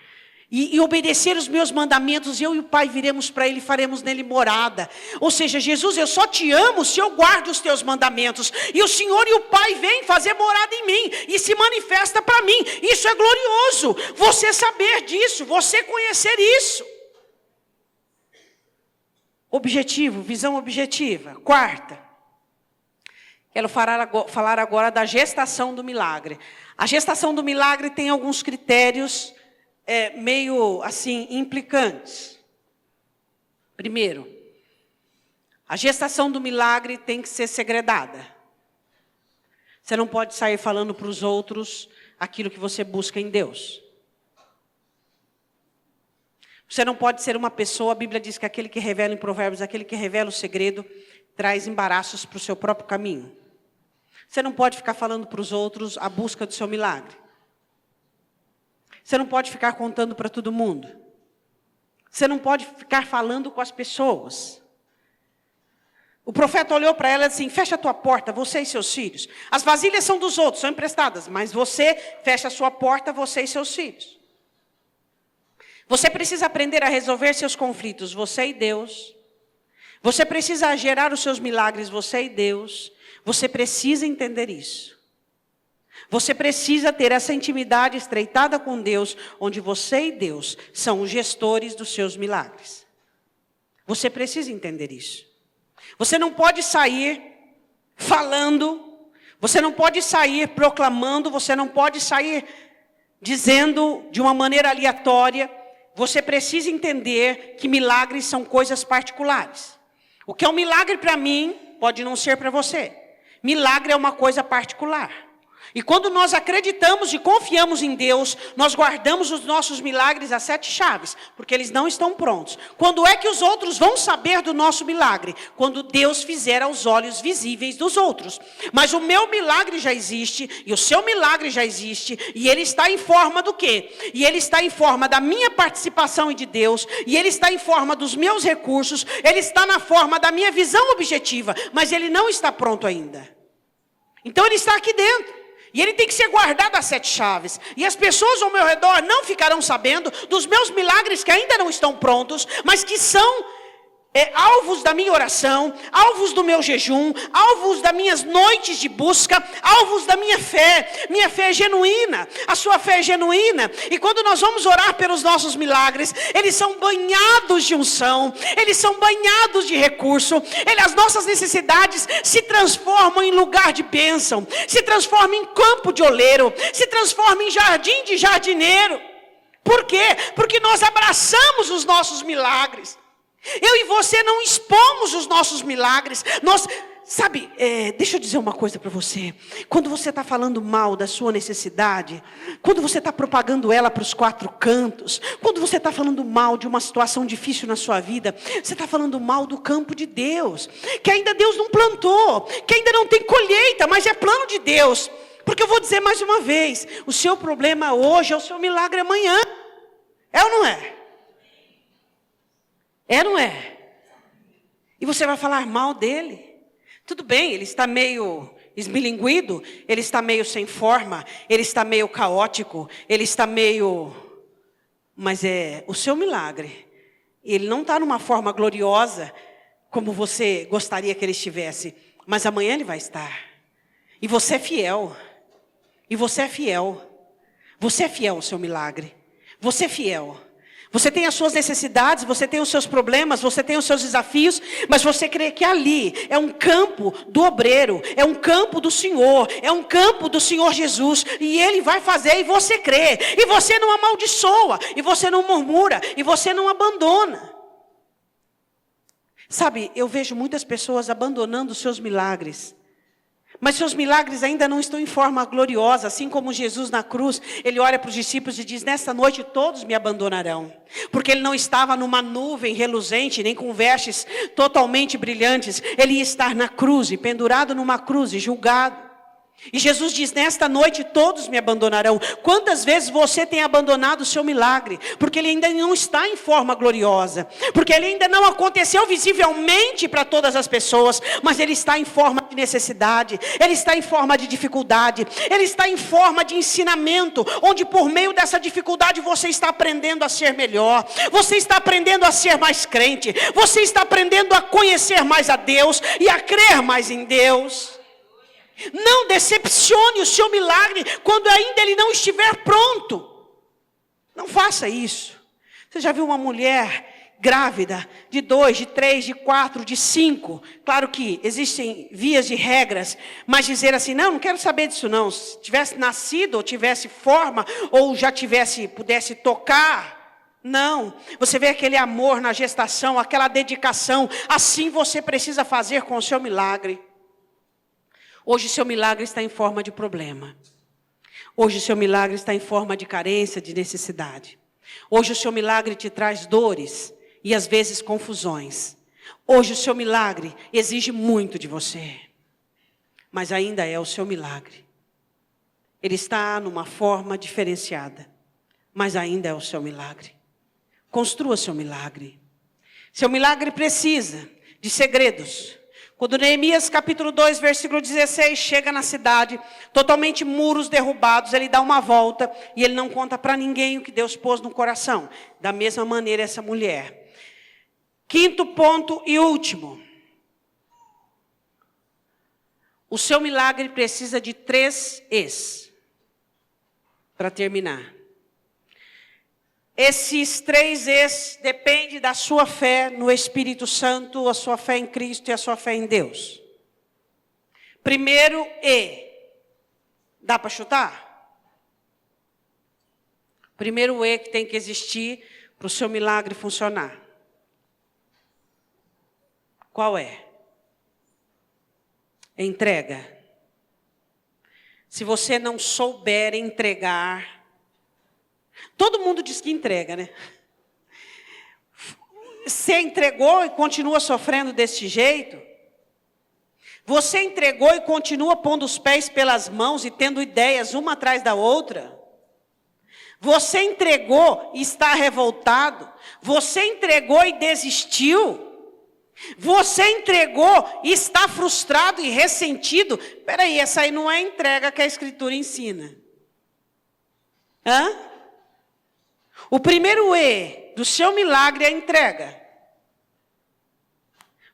e obedecer os meus mandamentos, eu e o Pai viremos para Ele e faremos nele morada. Ou seja, Jesus, eu só te amo se eu guardo os teus mandamentos. E o Senhor e o Pai vêm fazer morada em mim e se manifesta para mim. Isso é glorioso, você saber disso, você conhecer isso. Objetivo, visão objetiva. Quarta, quero falar agora da gestação do milagre. A gestação do milagre tem alguns critérios meio assim implicantes. Primeiro, a gestação do milagre tem que ser segredada. Você não pode sair falando para os outros aquilo que você busca em Deus. Você não pode ser uma pessoa, a Bíblia diz que aquele que revela em Provérbios, aquele que revela o segredo, traz embaraços para o seu próprio caminho. Você não pode ficar falando para os outros a busca do seu milagre. Você não pode ficar contando para todo mundo. Você não pode ficar falando com as pessoas. O profeta olhou para ela e disse assim, fecha a tua porta, você e seus filhos. As vasilhas são dos outros, são emprestadas, mas você fecha a sua porta, você e seus filhos. Você precisa aprender a resolver seus conflitos, você e Deus. Você precisa gerar os seus milagres, você e Deus. Você precisa entender isso. Você precisa ter essa intimidade estreitada com Deus, onde você e Deus são os gestores dos seus milagres. Você precisa entender isso. Você não pode sair falando, você não pode sair proclamando, você não pode sair dizendo de uma maneira aleatória. Você precisa entender que milagres são coisas particulares. O que é um milagre para mim, pode não ser para você. Milagre é uma coisa particular. E quando nós acreditamos e confiamos em Deus, nós guardamos os nossos milagres a 7 chaves, porque eles não estão prontos. Quando é que os outros vão saber do nosso milagre? Quando Deus fizer aos olhos visíveis dos outros. Mas o meu milagre já existe, e o seu milagre já existe, e ele está em forma do quê? E ele está em forma da minha participação e de Deus, e ele está em forma dos meus recursos, ele está na forma da minha visão objetiva, mas ele não está pronto ainda. Então ele está aqui dentro. E ele tem que ser guardado a 7 chaves. E as pessoas ao meu redor não ficarão sabendo dos meus milagres que ainda não estão prontos, mas que são alvos da minha oração, alvos do meu jejum, alvos das minhas noites de busca, alvos da minha fé. Minha fé é genuína, a sua fé é genuína. E quando nós vamos orar pelos nossos milagres, eles são banhados de unção, eles são banhados de recurso. As nossas necessidades se transformam em lugar de bênção, se transformam em campo de oleiro, se transformam em jardim de jardineiro. Por quê? Porque nós abraçamos os nossos milagres. Eu e você não expomos os nossos milagres. Deixa eu dizer uma coisa para você. Quando você está falando mal da sua necessidade, quando você está propagando ela para os 4 cantos, quando você está falando mal de uma situação difícil na sua vida, você está falando mal do campo de Deus, que ainda Deus não plantou, que ainda não tem colheita, mas é plano de Deus. Porque eu vou dizer mais uma vez, o seu problema hoje é o seu milagre amanhã. É ou não é? É ou não é? E você vai falar mal dele? Tudo bem, ele está meio esmilinguido, ele está meio sem forma, ele está meio caótico, ele está meio... Mas é o seu milagre. Ele não está numa forma gloriosa, como você gostaria que ele estivesse. Mas amanhã ele vai estar. E você é fiel. E você é fiel. Você é fiel ao seu milagre. Você é fiel. Você tem as suas necessidades, você tem os seus problemas, você tem os seus desafios, mas você crê que ali é um campo do obreiro, é um campo do Senhor, é um campo do Senhor Jesus, e Ele vai fazer, e você crê, e você não amaldiçoa, e você não murmura, e você não abandona. Sabe, eu vejo muitas pessoas abandonando os seus milagres, mas seus milagres ainda não estão em forma gloriosa, assim como Jesus na cruz, ele olha para os discípulos e diz, nesta noite todos me abandonarão. Porque ele não estava numa nuvem reluzente, nem com vestes totalmente brilhantes. Ele ia estar na cruz, pendurado numa cruz e julgado. E Jesus diz, nesta noite todos me abandonarão. Quantas vezes você tem abandonado o seu milagre? Porque ele ainda não está em forma gloriosa. Porque ele ainda não aconteceu visivelmente para todas as pessoas. Mas ele está em forma de necessidade, ele está em forma de dificuldade, ele está em forma de ensinamento, onde por meio dessa dificuldade você está aprendendo a ser melhor, você está aprendendo a ser mais crente, você está aprendendo a conhecer mais a Deus e a crer mais em Deus. Não decepcione o seu milagre quando ainda ele não estiver pronto. Não faça isso. Você já viu uma mulher grávida de 2, de 3, de 4, de 5? Claro que existem vias de regras, mas dizer assim, não quero saber disso não. Se tivesse nascido, ou tivesse forma, ou já pudesse tocar. Não, você vê aquele amor na gestação, aquela dedicação. Assim você precisa fazer com o seu milagre. Hoje seu milagre está em forma de problema. Hoje o seu milagre está em forma de carência, de necessidade. Hoje o seu milagre te traz dores e às vezes confusões. Hoje o seu milagre exige muito de você. Mas ainda é o seu milagre. Ele está numa forma diferenciada. Mas ainda é o seu milagre. Construa seu milagre. Seu milagre precisa de segredos. Quando Neemias capítulo 2, versículo 16, chega na cidade, totalmente muros derrubados, ele dá uma volta e ele não conta para ninguém o que Deus pôs no coração. Da mesma maneira essa mulher. Quinto ponto e último. O seu milagre precisa de 3 Es. Para terminar. Esses 3 Es dependem da sua fé no Espírito Santo, a sua fé em Cristo e a sua fé em Deus. Primeiro E. Dá para chutar? Primeiro E que tem que existir para o seu milagre funcionar. Qual é? Entrega. Se você não souber entregar, todo mundo diz que entrega, né? Você entregou e continua sofrendo desse jeito? Você entregou e continua pondo os pés pelas mãos e tendo ideias uma atrás da outra? Você entregou e está revoltado? Você entregou e desistiu? Você entregou e está frustrado e ressentido? Peraí, essa aí não é a entrega que a Escritura ensina. Hã? O primeiro E do seu milagre é a entrega.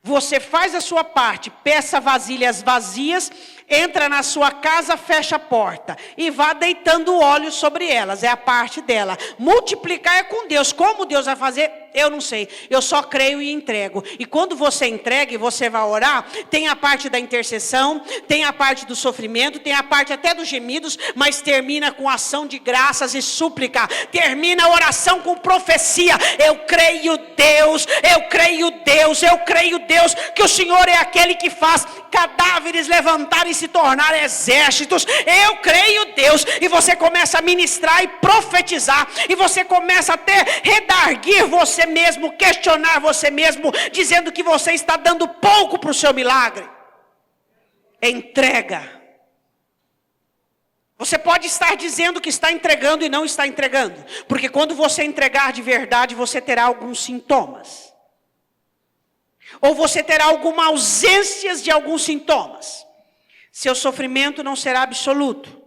Você faz a sua parte, peça vasilhas vazias, entra na sua casa, fecha a porta e vá deitando óleo sobre elas, é a parte dela. Multiplicar é com Deus. Como Deus vai fazer? Eu não sei, eu só creio e entrego. E quando você entrega e você vai orar, tem a parte da intercessão, tem a parte do sofrimento, tem a parte até dos gemidos, mas termina com ação de graças e súplica. Termina a oração com profecia. Eu creio Deus, eu creio Deus, eu creio Deus, que o Senhor é aquele que faz cadáveres levantarem e se tornar exércitos. Eu creio Deus. E você começa a ministrar e profetizar, e você começa até redarguir você mesmo, questionar você mesmo, dizendo que você está dando pouco para o seu milagre. Entrega. Você pode estar dizendo que está entregando e não está entregando, porque quando você entregar de verdade, você terá alguns sintomas, ou você terá alguma ausência de alguns sintomas. Seu sofrimento não será absoluto,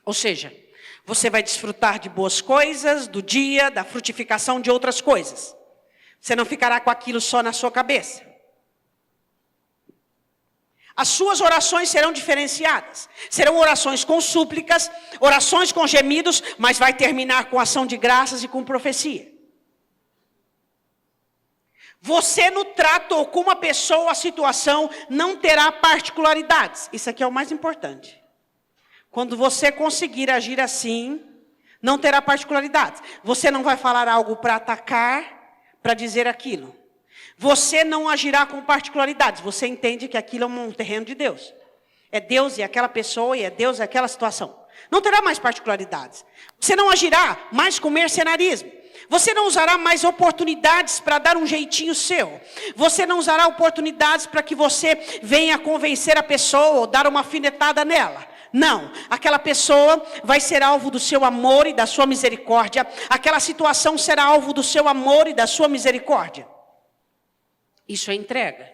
ou seja, você vai desfrutar de boas coisas, do dia, da frutificação de outras coisas. Você não ficará com aquilo só na sua cabeça. As suas orações serão diferenciadas. Serão orações com súplicas, orações com gemidos, mas vai terminar com ação de graças e com profecia. Você no trato ou com uma pessoa, a situação não terá particularidades. Isso aqui é o mais importante. Quando você conseguir agir assim, não terá particularidades. Você não vai falar algo para atacar, para dizer aquilo. Você não agirá com particularidades. Você entende que aquilo é um terreno de Deus. É Deus e aquela pessoa, e é Deus e aquela situação. Não terá mais particularidades. Você não agirá mais com mercenarismo. Você não usará mais oportunidades para dar um jeitinho seu. Você não usará oportunidades para que você venha convencer a pessoa ou dar uma alfinetada nela. Não, aquela pessoa vai ser alvo do seu amor e da sua misericórdia. Aquela situação será alvo do seu amor e da sua misericórdia. Isso é entrega.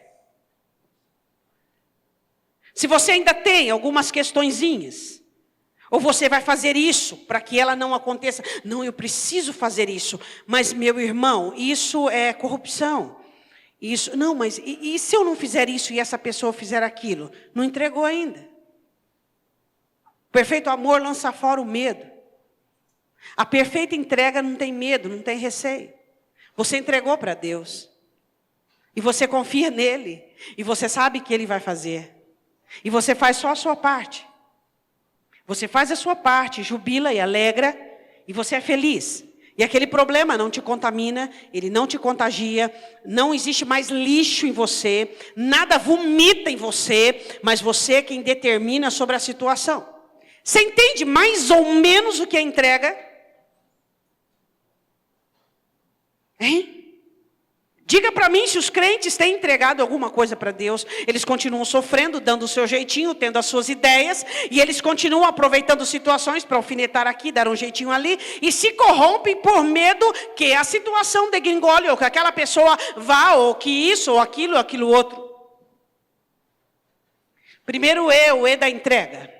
Se você ainda tem algumas questõezinhas, ou você vai fazer isso para que ela não aconteça. Não, eu preciso fazer isso. Mas, meu irmão, isso é corrupção. Isso, não, mas e se eu não fizer isso e essa pessoa fizer aquilo? Não entregou ainda. O perfeito amor lança fora o medo. A perfeita entrega não tem medo, não tem receio. Você entregou para Deus. E você confia nele. E você sabe que ele vai fazer. E você faz só a sua parte. Você faz a sua parte, jubila e alegra, e você é feliz. E aquele problema não te contamina, ele não te contagia, não existe mais lixo em você, nada vomita em você, mas você é quem determina sobre a situação. Você entende mais ou menos o que é entrega? Hein? Diga para mim se os crentes têm entregado alguma coisa para Deus. Eles continuam sofrendo, dando o seu jeitinho, tendo as suas ideias. E eles continuam aproveitando situações para alfinetar aqui, dar um jeitinho ali. E se corrompem por medo que a situação degringole, ou que aquela pessoa vá, ou que isso, ou aquilo outro. Primeiro E, o E da entrega.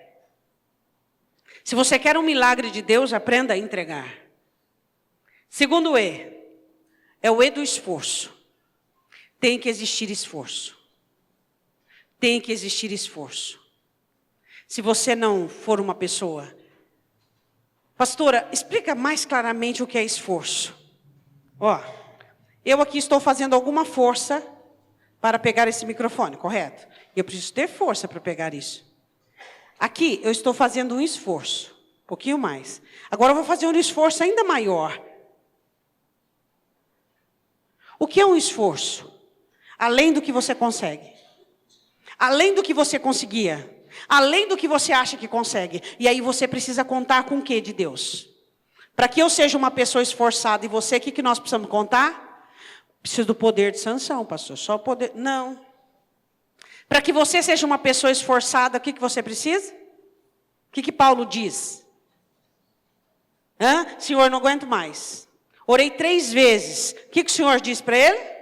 Se você quer um milagre de Deus, aprenda a entregar. Segundo E, é o E do esforço. Tem que existir esforço. Tem que existir esforço. Se você não for uma pessoa... Pastora, explica mais claramente o que é esforço. Ó, eu aqui estou fazendo alguma força para pegar esse microfone, correto? Eu preciso ter força para pegar isso. Aqui eu estou fazendo um esforço, um pouquinho mais. Agora eu vou fazer um esforço ainda maior. O que é um esforço? Além do que você consegue. Além do que você conseguia. Além do que você acha que consegue. E aí você precisa contar com o que de Deus? Para que eu seja uma pessoa esforçada e você, o que nós precisamos contar? Preciso do poder de Sansão, pastor. Só o poder... Não. Para que você seja uma pessoa esforçada, o que você precisa? O que Paulo diz? Senhor, não aguento mais. Orei 3 vezes. O que o Senhor diz para ele?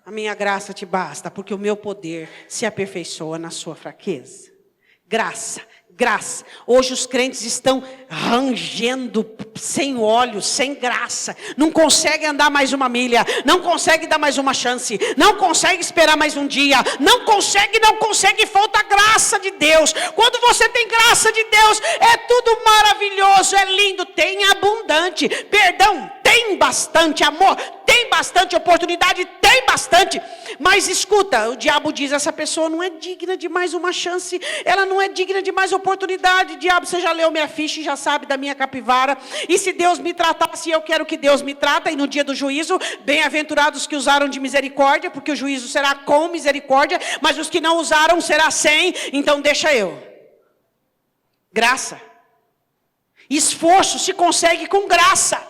A minha graça te basta, porque o meu poder se aperfeiçoa na sua fraqueza. Graça, graça. Hoje os crentes estão rangendo sem olhos, sem graça. Não conseguem andar mais uma milha. Não conseguem dar mais uma chance. Não conseguem esperar mais um dia. Não consegue. Falta a graça de Deus. Quando você tem graça de Deus, é tudo maravilhoso, é lindo, tem abundante. Perdão, tem bastante amor, tem bastante oportunidade, tem bastante. Mas escuta, o diabo diz, essa pessoa não é digna de mais uma chance, ela não é digna de mais oportunidade. Diabo, você já leu minha ficha e já sabe da minha capivara. E se Deus me tratasse, eu quero que Deus me trata. E no dia do juízo, bem-aventurados que usaram de misericórdia, porque o juízo será com misericórdia, mas os que não usaram será sem. Então deixa eu. Graça. Esforço se consegue com graça.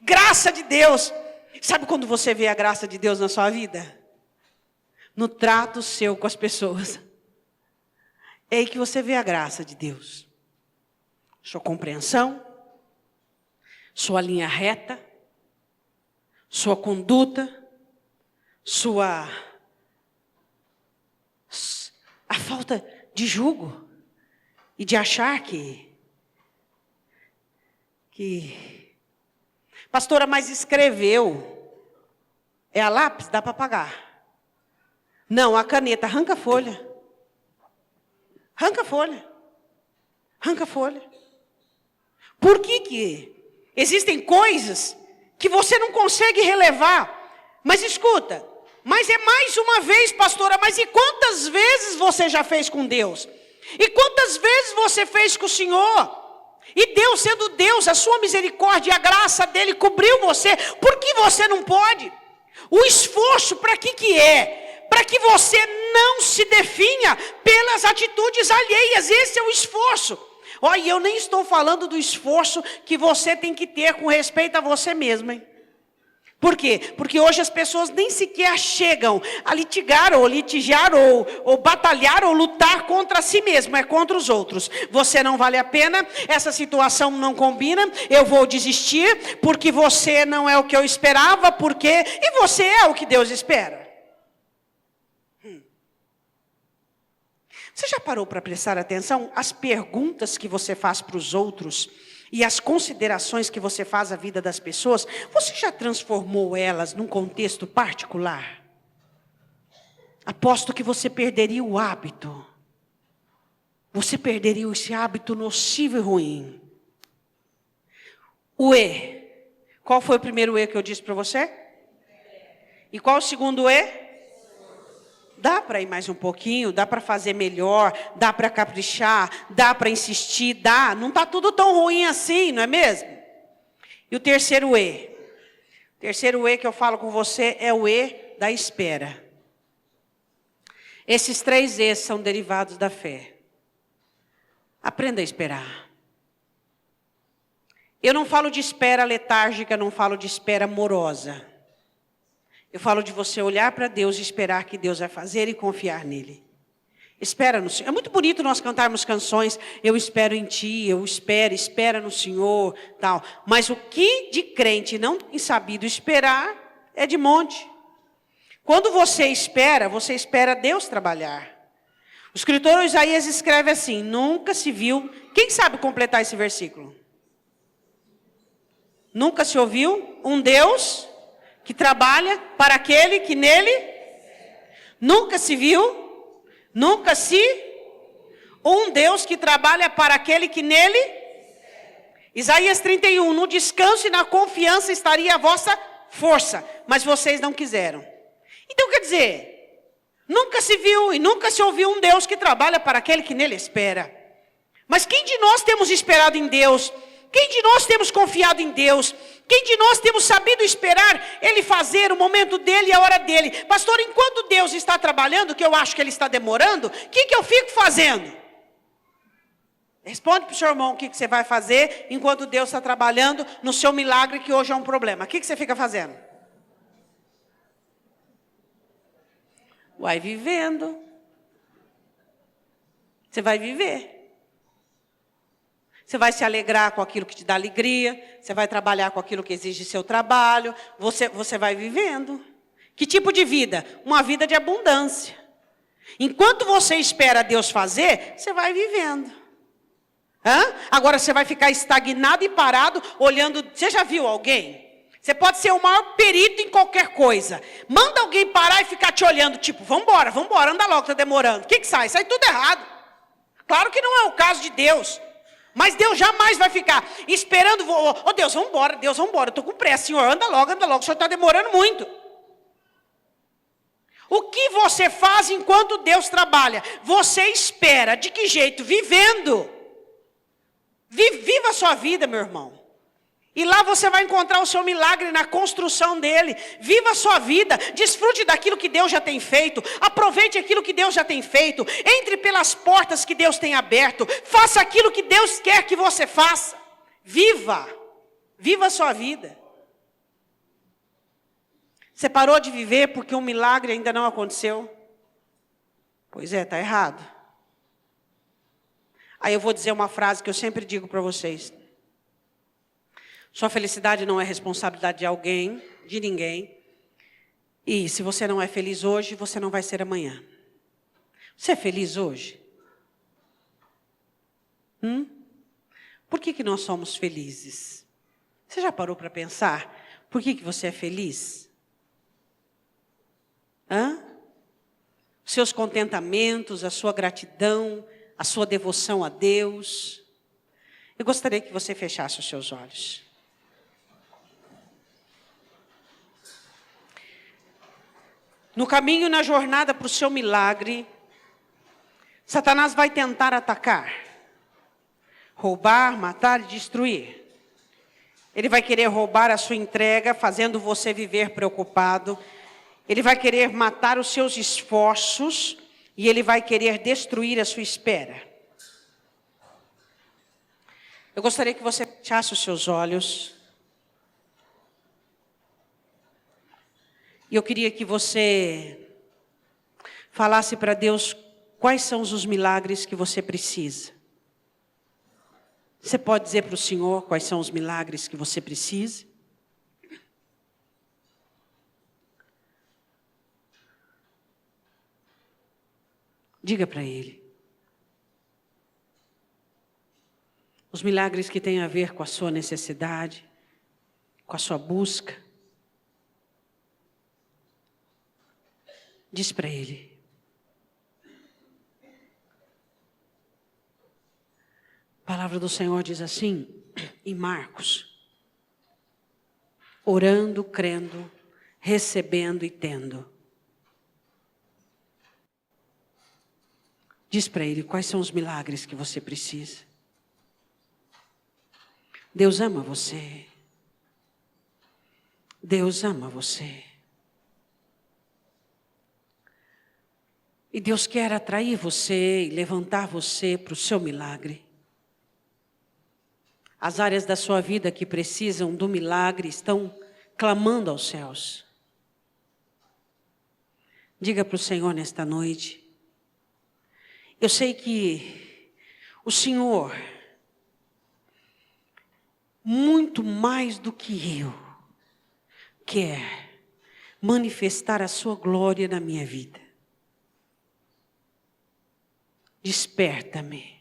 Graça de Deus. Sabe quando você vê a graça de Deus na sua vida? No trato seu com as pessoas. É aí que você vê a graça de Deus. Sua compreensão, sua linha reta, sua conduta, a falta de julgo e de achar que pastora, mas escreveu. É a lápis? Dá para apagar. Não, a caneta. Arranca a folha. Arranca a folha. Arranca a folha. Por que existem coisas que você não consegue relevar? Mas escuta. Mas é mais uma vez, pastora. Mas e quantas vezes você já fez com Deus? E quantas vezes você fez com o Senhor? E Deus sendo Deus, a sua misericórdia e a graça dele cobriu você. Por que você não pode? O esforço para que é? Para que você não se definha pelas atitudes alheias. Esse é o esforço. Olha, eu nem estou falando do esforço que você tem que ter com respeito a você mesmo, hein? Por quê? Porque hoje as pessoas nem sequer chegam a litigar, ou litigar, ou batalhar, ou lutar contra si mesmo, é contra os outros. Você não vale a pena, essa situação não combina, eu vou desistir, porque você não é o que eu esperava, e você é o que Deus espera. Você já parou para prestar atenção? As perguntas que você faz para os outros e as considerações que você faz à vida das pessoas, você já transformou elas num contexto particular? Aposto que você perderia o hábito. Você perderia esse hábito nocivo e ruim. O E. Qual foi o primeiro E que eu disse para você? E qual o segundo E? Dá para ir mais um pouquinho, dá para fazer melhor, dá para caprichar, dá para insistir, dá. Não está tudo tão ruim assim, não é mesmo? E o terceiro E? O terceiro E que eu falo com você é o E da espera. Esses 3 E's são derivados da fé. Aprenda a esperar. Eu não falo de espera letárgica, não falo de espera morosa. Eu falo de você olhar para Deus e esperar que Deus vai fazer e confiar nele. Espera no Senhor. É muito bonito nós cantarmos canções, eu espero em ti, eu espera no Senhor, tal. Mas o que de crente não tem sabido esperar é de monte. Quando você espera Deus trabalhar. O escritor Isaías escreve assim, nunca se viu, quem sabe completar esse versículo? Nunca se ouviu um Deus que trabalha para aquele que nele, nunca se viu, um Deus que trabalha para aquele que nele, Isaías 31, no descanso e na confiança estaria a vossa força, mas vocês não quiseram. Então quer dizer, nunca se viu e nunca se ouviu um Deus que trabalha para aquele que nele espera. Mas quem de nós temos esperado em Deus? Quem de nós temos confiado em Deus? Quem de nós temos sabido esperar Ele fazer o momento dEle e a hora dEle? Pastor, enquanto Deus está trabalhando, que eu acho que Ele está demorando, o que eu fico fazendo? Responde para o seu irmão o que você vai fazer enquanto Deus está trabalhando no seu milagre, que hoje é um problema. O que você fica fazendo? Vai vivendo. Você vai viver. Você vai se alegrar com aquilo que te dá alegria. Você vai trabalhar com aquilo que exige seu trabalho. Você vai vivendo. Que tipo de vida? Uma vida de abundância. Enquanto você espera Deus fazer, você vai vivendo. Agora você vai ficar estagnado e parado, olhando. Você já viu alguém? Você pode ser o maior perito em qualquer coisa. Manda alguém parar e ficar te olhando, tipo, vambora, anda logo, está demorando. O que sai? Sai tudo errado. Claro que não é o caso de Deus. Mas Deus jamais vai ficar esperando. Deus, vambora, eu estou com pressa. Senhor, anda logo, o Senhor está demorando muito. O que você faz enquanto Deus trabalha? Você espera, de que jeito? Vivendo. Viva a sua vida, meu irmão. E lá você vai encontrar o seu milagre na construção dele. Viva a sua vida, desfrute daquilo que Deus já tem feito. Aproveite aquilo que Deus já tem feito. Entre pelas portas que Deus tem aberto. Faça aquilo que Deus quer que você faça. Viva a sua vida. Você parou de viver porque um milagre ainda não aconteceu? Pois é, está errado. Aí eu vou dizer uma frase que eu sempre digo para vocês. Sua felicidade não é responsabilidade de alguém, de ninguém. E se você não é feliz hoje, você não vai ser amanhã. Você é feliz hoje? Por que nós somos felizes? Você já parou para pensar? Por que você é feliz? Seus contentamentos, a sua gratidão, a sua devoção a Deus. Eu gostaria que você fechasse os seus olhos. No caminho, na jornada para o seu milagre, Satanás vai tentar atacar, roubar, matar e destruir. Ele vai querer roubar a sua entrega, fazendo você viver preocupado. Ele vai querer matar os seus esforços e ele vai querer destruir a sua espera. Eu gostaria que você fechasse os seus olhos. E eu queria que você falasse para Deus quais são os milagres que você precisa. Você pode dizer para o Senhor quais são os milagres que você precisa? Diga para Ele. Os milagres que têm a ver com a sua necessidade, com a sua busca. Diz para Ele. A palavra do Senhor diz assim, em Marcos: orando, crendo, recebendo e tendo. Diz para Ele quais são os milagres que você precisa. Deus ama você. Deus ama você. E Deus quer atrair você e levantar você para o seu milagre. As áreas da sua vida que precisam do milagre estão clamando aos céus. Diga para o Senhor nesta noite: eu sei que o Senhor, muito mais do que eu, quer manifestar a sua glória na minha vida. Desperta-me.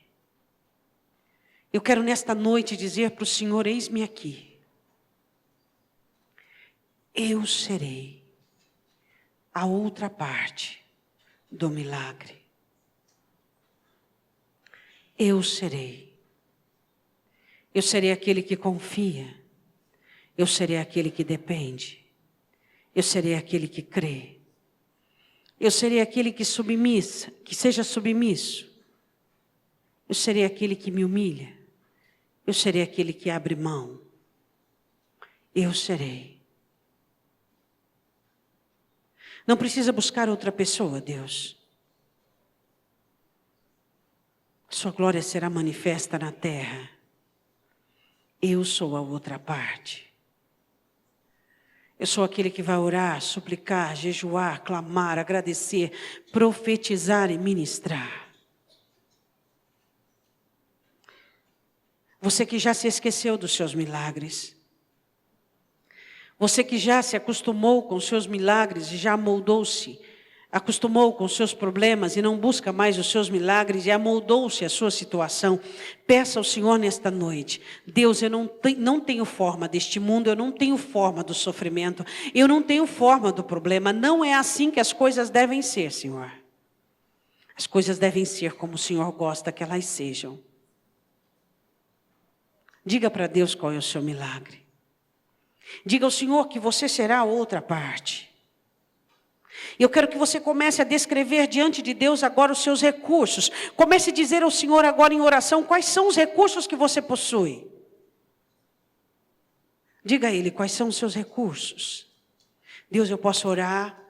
Eu quero nesta noite dizer para o Senhor: eis-me aqui. Eu serei a outra parte do milagre. Eu serei. Eu serei aquele que confia. Eu serei aquele que depende. Eu serei aquele que crê. Eu serei aquele que seja submisso. Eu serei aquele que me humilha. Eu serei aquele que abre mão. Eu serei. Não precisa buscar outra pessoa, Deus. Sua glória será manifesta na terra. Eu sou a outra parte. Eu sou aquele que vai orar, suplicar, jejuar, clamar, agradecer, profetizar e ministrar. Você que já se esqueceu dos seus milagres. Você que já se acostumou com os seus milagres e já amoldou-se, acostumou com os seus problemas e não busca mais os seus milagres e amoldou-se à sua situação. Peça ao Senhor nesta noite: Deus, eu não tenho forma deste mundo, eu não tenho forma do sofrimento, eu não tenho forma do problema. Não é assim que as coisas devem ser, Senhor. As coisas devem ser como o Senhor gosta que elas sejam. Diga para Deus qual é o seu milagre. Diga ao Senhor que você será a outra parte. Eu quero que você comece a descrever diante de Deus agora os seus recursos. Comece a dizer ao Senhor agora em oração quais são os recursos que você possui. Diga a Ele quais são os seus recursos. Deus, eu posso orar.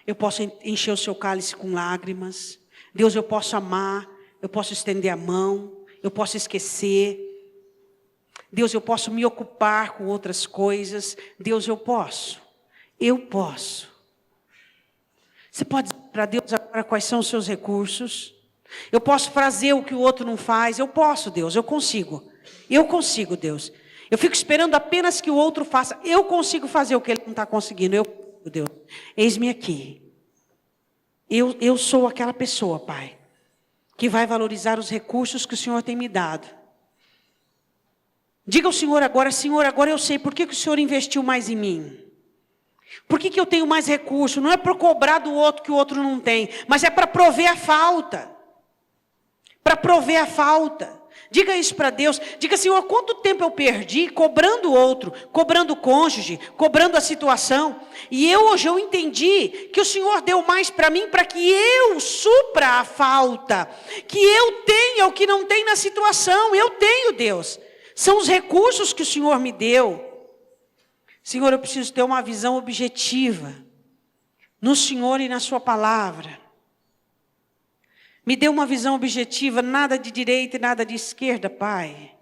Eu posso encher o seu cálice com lágrimas. Deus, eu posso amar. Eu posso estender a mão. Eu posso esquecer. Deus, eu posso me ocupar com outras coisas. Deus, eu posso. Eu posso. Você pode dizer para Deus agora quais são os seus recursos? Eu posso fazer o que o outro não faz. Eu posso, Deus, eu consigo. Eu consigo, Deus. Eu fico esperando apenas que o outro faça. Eu consigo fazer o que ele não está conseguindo. Deus, eis-me aqui. Eu sou aquela pessoa, Pai, que vai valorizar os recursos que o Senhor tem me dado. Diga ao Senhor agora: Senhor, agora eu sei por que o Senhor investiu mais em mim. Por que eu tenho mais recurso? Não é para cobrar do outro que o outro não tem, mas é para prover a falta. Para prover a falta. Diga isso para Deus. Diga: Senhor, quanto tempo eu perdi cobrando o outro, cobrando o cônjuge, cobrando a situação. E hoje eu entendi que o Senhor deu mais para mim para que eu supra a falta. Que eu tenha o que não tem na situação. Eu tenho, Deus. São os recursos que o Senhor me deu. Senhor, eu preciso ter uma visão objetiva no Senhor e na sua palavra. Me dê uma visão objetiva, nada de direita e nada de esquerda, Pai.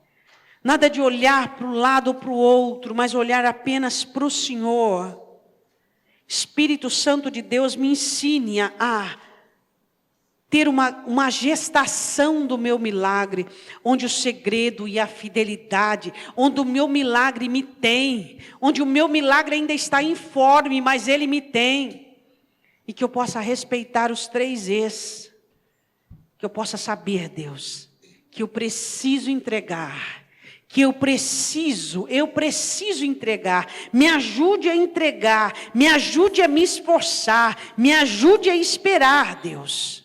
Nada de olhar para um lado ou para o outro, mas olhar apenas para o Senhor. Espírito Santo de Deus, me ensine a ter uma gestação do meu milagre, onde o segredo e a fidelidade, onde o meu milagre me tem, onde o meu milagre ainda está informe, mas ele me tem, e que eu possa respeitar os 3 Es, que eu possa saber, Deus, que eu preciso entregar, eu preciso entregar. Me ajude a entregar, me ajude a me esforçar, me ajude a esperar, Deus.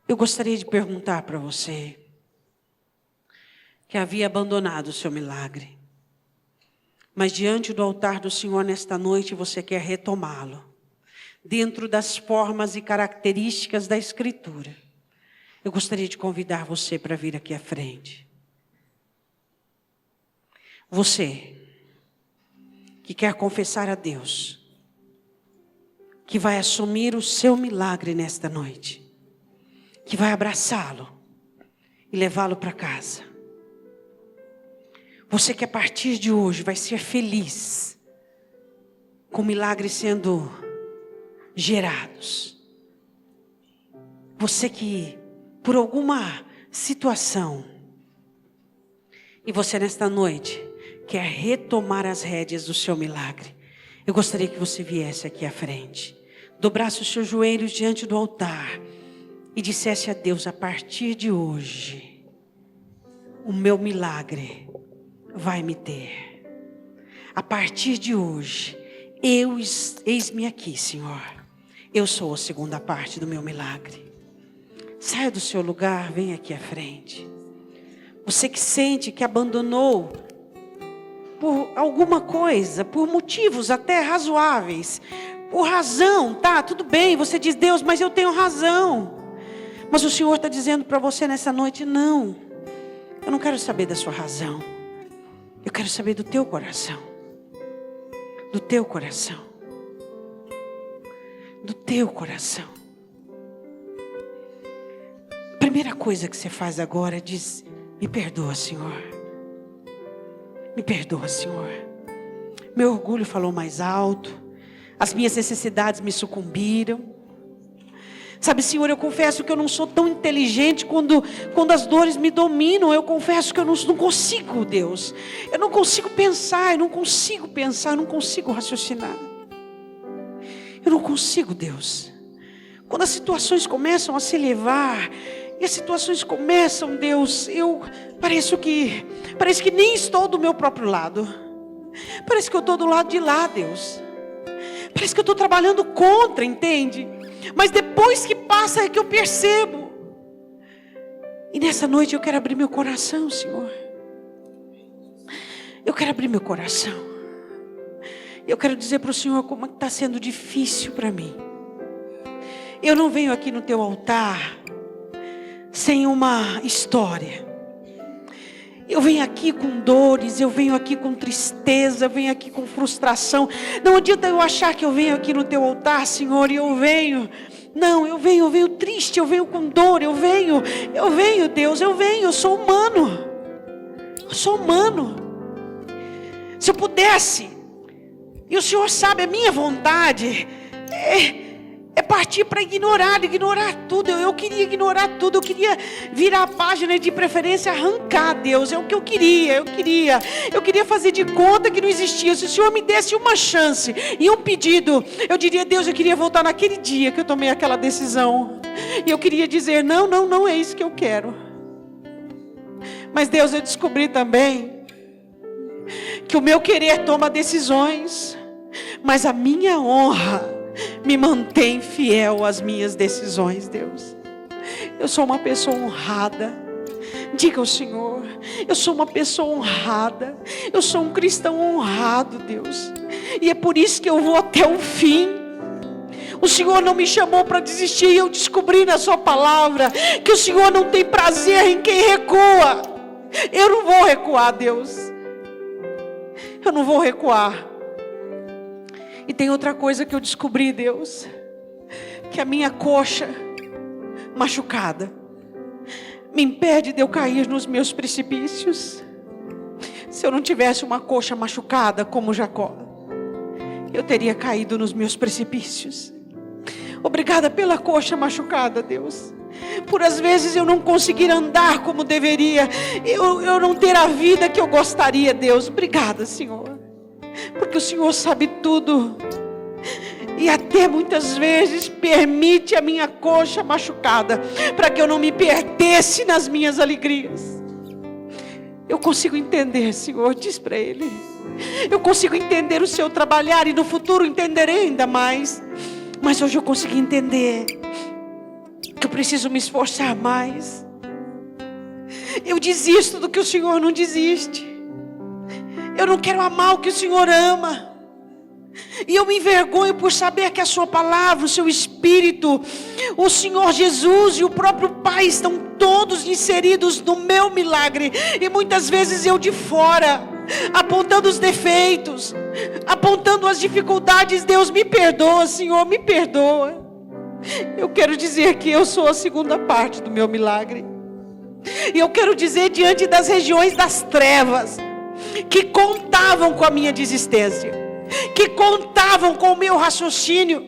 Eu gostaria de perguntar para você, que havia abandonado o seu milagre, mas diante do altar do Senhor nesta noite você quer retomá-lo, dentro das formas e características da Escritura. Eu gostaria de convidar você para vir aqui à frente. Você que quer confessar a Deus, que vai assumir o seu milagre nesta noite, que vai abraçá-lo e levá-lo para casa. Você que a partir de hoje vai ser feliz com milagres sendo gerados. Você que por alguma situação, e você nesta noite quer retomar as rédeas do seu milagre, eu gostaria que você viesse aqui à frente, dobrasse os seus joelhos diante do altar e dissesse a Deus: a partir de hoje, o meu milagre vai me ter. A partir de hoje, eis-me aqui, Senhor. Eu sou a segunda parte do meu milagre. Saia do seu lugar, venha aqui à frente. Você que sente que abandonou por alguma coisa, por motivos até razoáveis, por razão, tá, tudo bem, você diz: Deus, mas eu tenho razão. Mas o Senhor está dizendo para você nessa noite: não, eu não quero saber da sua razão. Eu quero saber do teu coração. Do teu coração. Do teu coração. A primeira coisa que você faz agora é diz: me perdoa, Senhor. Me perdoa, Senhor. Meu orgulho falou mais alto. As minhas necessidades me sucumbiram. Sabe, Senhor, eu confesso que eu não sou tão inteligente quando as dores me dominam. Eu confesso que eu não consigo, Deus. Eu não consigo pensar, eu não consigo raciocinar. Eu não consigo, Deus. Quando as situações começam a se elevar, e as situações começam, Deus, parece que nem estou do meu próprio lado. Parece que eu estou do lado de lá, Deus. Parece que eu estou trabalhando contra, entende? Mas depois que passa é que eu percebo. E nessa noite eu quero abrir meu coração, Senhor. Eu quero abrir meu coração. Eu quero dizer para o Senhor como está sendo difícil para mim. Eu não venho aqui no teu altar sem uma história. Eu venho aqui com dores, eu venho aqui com tristeza, eu venho aqui com frustração. Não adianta eu achar que eu venho aqui no teu altar, Senhor, e eu venho triste, eu venho com dor, eu venho, Deus, eu sou humano. Eu sou humano. Se eu pudesse, e o Senhor sabe a minha vontade, é partir para ignorar tudo. Eu queria ignorar tudo. Eu queria virar a página e de preferência arrancar, Deus. É o que eu queria. Eu queria fazer de conta que não existia. Se o Senhor me desse uma chance e um pedido, eu diria: Deus, eu queria voltar naquele dia que eu tomei aquela decisão. E eu queria dizer: não é isso que eu quero. Mas Deus, eu descobri também que o meu querer toma decisões, mas a minha honra me mantém fiel às minhas decisões, Deus. Eu sou uma pessoa honrada. Diga ao Senhor: eu sou uma pessoa honrada. Eu sou um cristão honrado, Deus. E é por isso que eu vou até o fim. O Senhor não me chamou para desistir. E eu descobri na sua palavra que o Senhor não tem prazer em quem recua. Eu não vou recuar, Deus. Eu não vou recuar. E tem outra coisa que eu descobri, Deus, que a minha coxa machucada me impede de eu cair nos meus precipícios. Se eu não tivesse uma coxa machucada como Jacó, eu teria caído nos meus precipícios. Obrigada pela coxa machucada, Deus. Por às vezes eu não conseguir andar como deveria, eu não ter a vida que eu gostaria, Deus. Obrigada, Senhor. Porque o Senhor sabe tudo. e até muitas vezes permite a minha coxa machucada, para que eu não me perdesse nas minhas alegrias. Eu consigo entender, Senhor, diz para Ele. Eu consigo entender o seu trabalhar, e no futuro entenderei ainda mais. Mas hoje eu consigo entender que eu preciso me esforçar mais. Eu desisto do que o Senhor não desiste. Eu não quero amar o que o Senhor ama. E eu me envergonho por saber que a sua palavra, o seu Espírito, o Senhor Jesus e o próprio Pai estão todos inseridos no meu milagre. E muitas vezes eu de fora, apontando os defeitos, apontando as dificuldades. Deus, me perdoa, Senhor, me perdoa. Eu quero dizer que eu sou a segunda parte do meu milagre. E eu quero dizer, diante das regiões das trevas, que contavam com a minha desistência, que contavam com o meu raciocínio,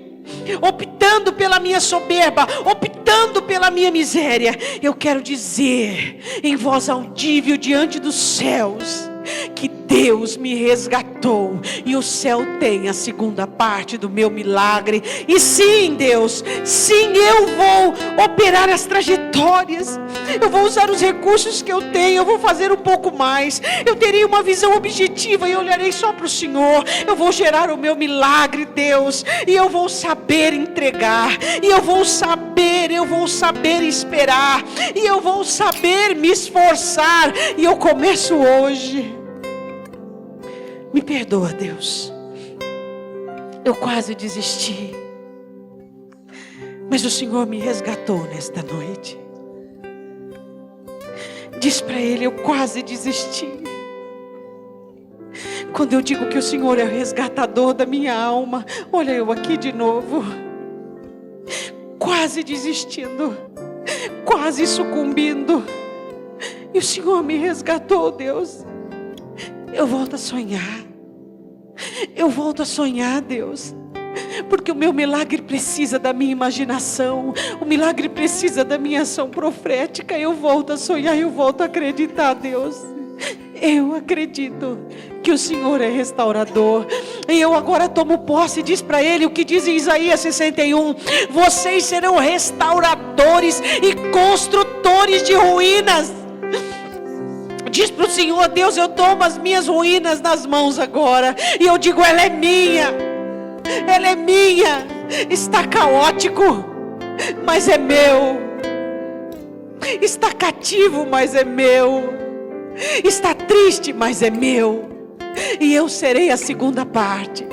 optando pela minha soberba, optando pela minha miséria, eu quero dizer em voz audível diante dos céus, que Deus me resgatou, e o céu tem a segunda parte do meu milagre. E sim, Deus, sim, eu vou operar as trajetórias, eu vou usar os recursos que eu tenho, eu vou fazer um pouco mais, eu terei uma visão objetiva e olharei só para o Senhor. Eu vou gerar o meu milagre, Deus, e eu vou saber entregar, e eu vou saber esperar, e eu vou saber me esforçar. E eu começo hoje. Me perdoa, Deus, eu quase desisti, mas o Senhor me resgatou nesta noite. Diz para Ele, eu quase desisti. Quando eu digo que o Senhor é o resgatador da minha alma, olha eu aqui de novo, quase desistindo, quase sucumbindo, e o Senhor me resgatou, Deus. Eu volto a sonhar. Eu volto a sonhar, Deus. Porque o meu milagre precisa da minha imaginação. O milagre precisa da minha ação profética. Eu volto a sonhar, eu volto a acreditar, Deus. Eu acredito que o Senhor é restaurador. E eu agora tomo posse e diz para Ele o que diz em Isaías 61. Vocês serão restauradores e construtores de ruínas. Diz para o Senhor, Deus, eu tomo as minhas ruínas nas mãos agora, e eu digo, ela é minha, está caótico, mas é meu, está cativo, mas é meu, está triste, mas é meu, e eu serei a segunda parte.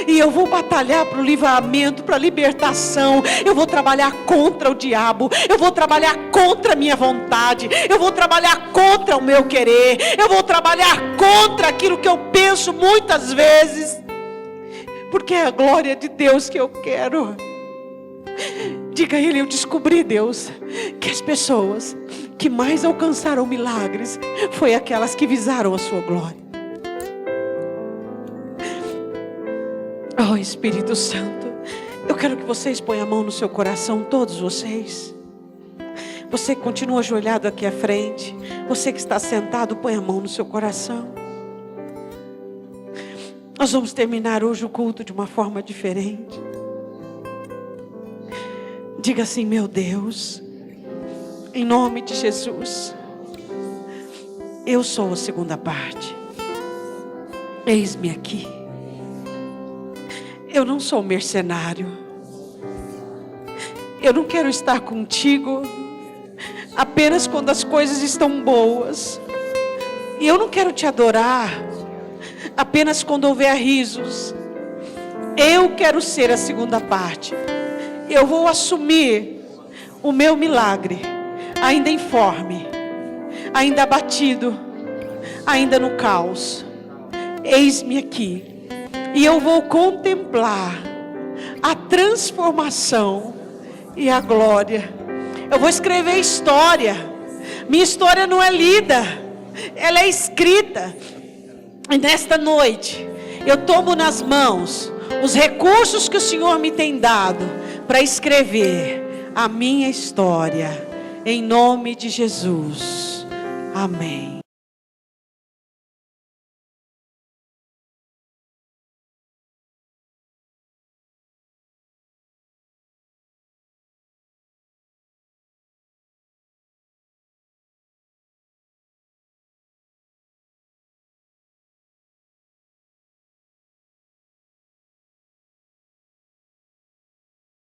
E eu vou batalhar para o livramento, para a libertação. Eu vou trabalhar contra o diabo. Eu vou trabalhar contra a minha vontade. Eu vou trabalhar contra o meu querer. Eu vou trabalhar contra aquilo que eu penso muitas vezes. Porque é a glória de Deus que eu quero. Diga a Ele, eu descobri, Deus, que as pessoas que mais alcançaram milagres foi aquelas que visaram a sua glória. Oh, Espírito Santo, eu quero que vocês ponham a mão no seu coração, todos vocês. Você que continua ajoelhado aqui à frente, você que está sentado, põe a mão no seu coração. Nós vamos terminar hoje o culto de uma forma diferente. Diga assim, meu Deus, em nome de Jesus, eu sou a segunda parte. Eis-me aqui. Eu não sou mercenário. Eu não quero estar contigo apenas quando as coisas estão boas. E eu não quero te adorar apenas quando houver risos. Eu quero ser a segunda parte. Eu vou assumir o meu milagre, ainda informe, ainda abatido, ainda no caos. Eis-me aqui. E eu vou contemplar a transformação e a glória. Eu vou escrever história. Minha história não é lida, ela é escrita. E nesta noite, eu tomo nas mãos os recursos que o Senhor me tem dado para escrever a minha história. Em nome de Jesus. Amém.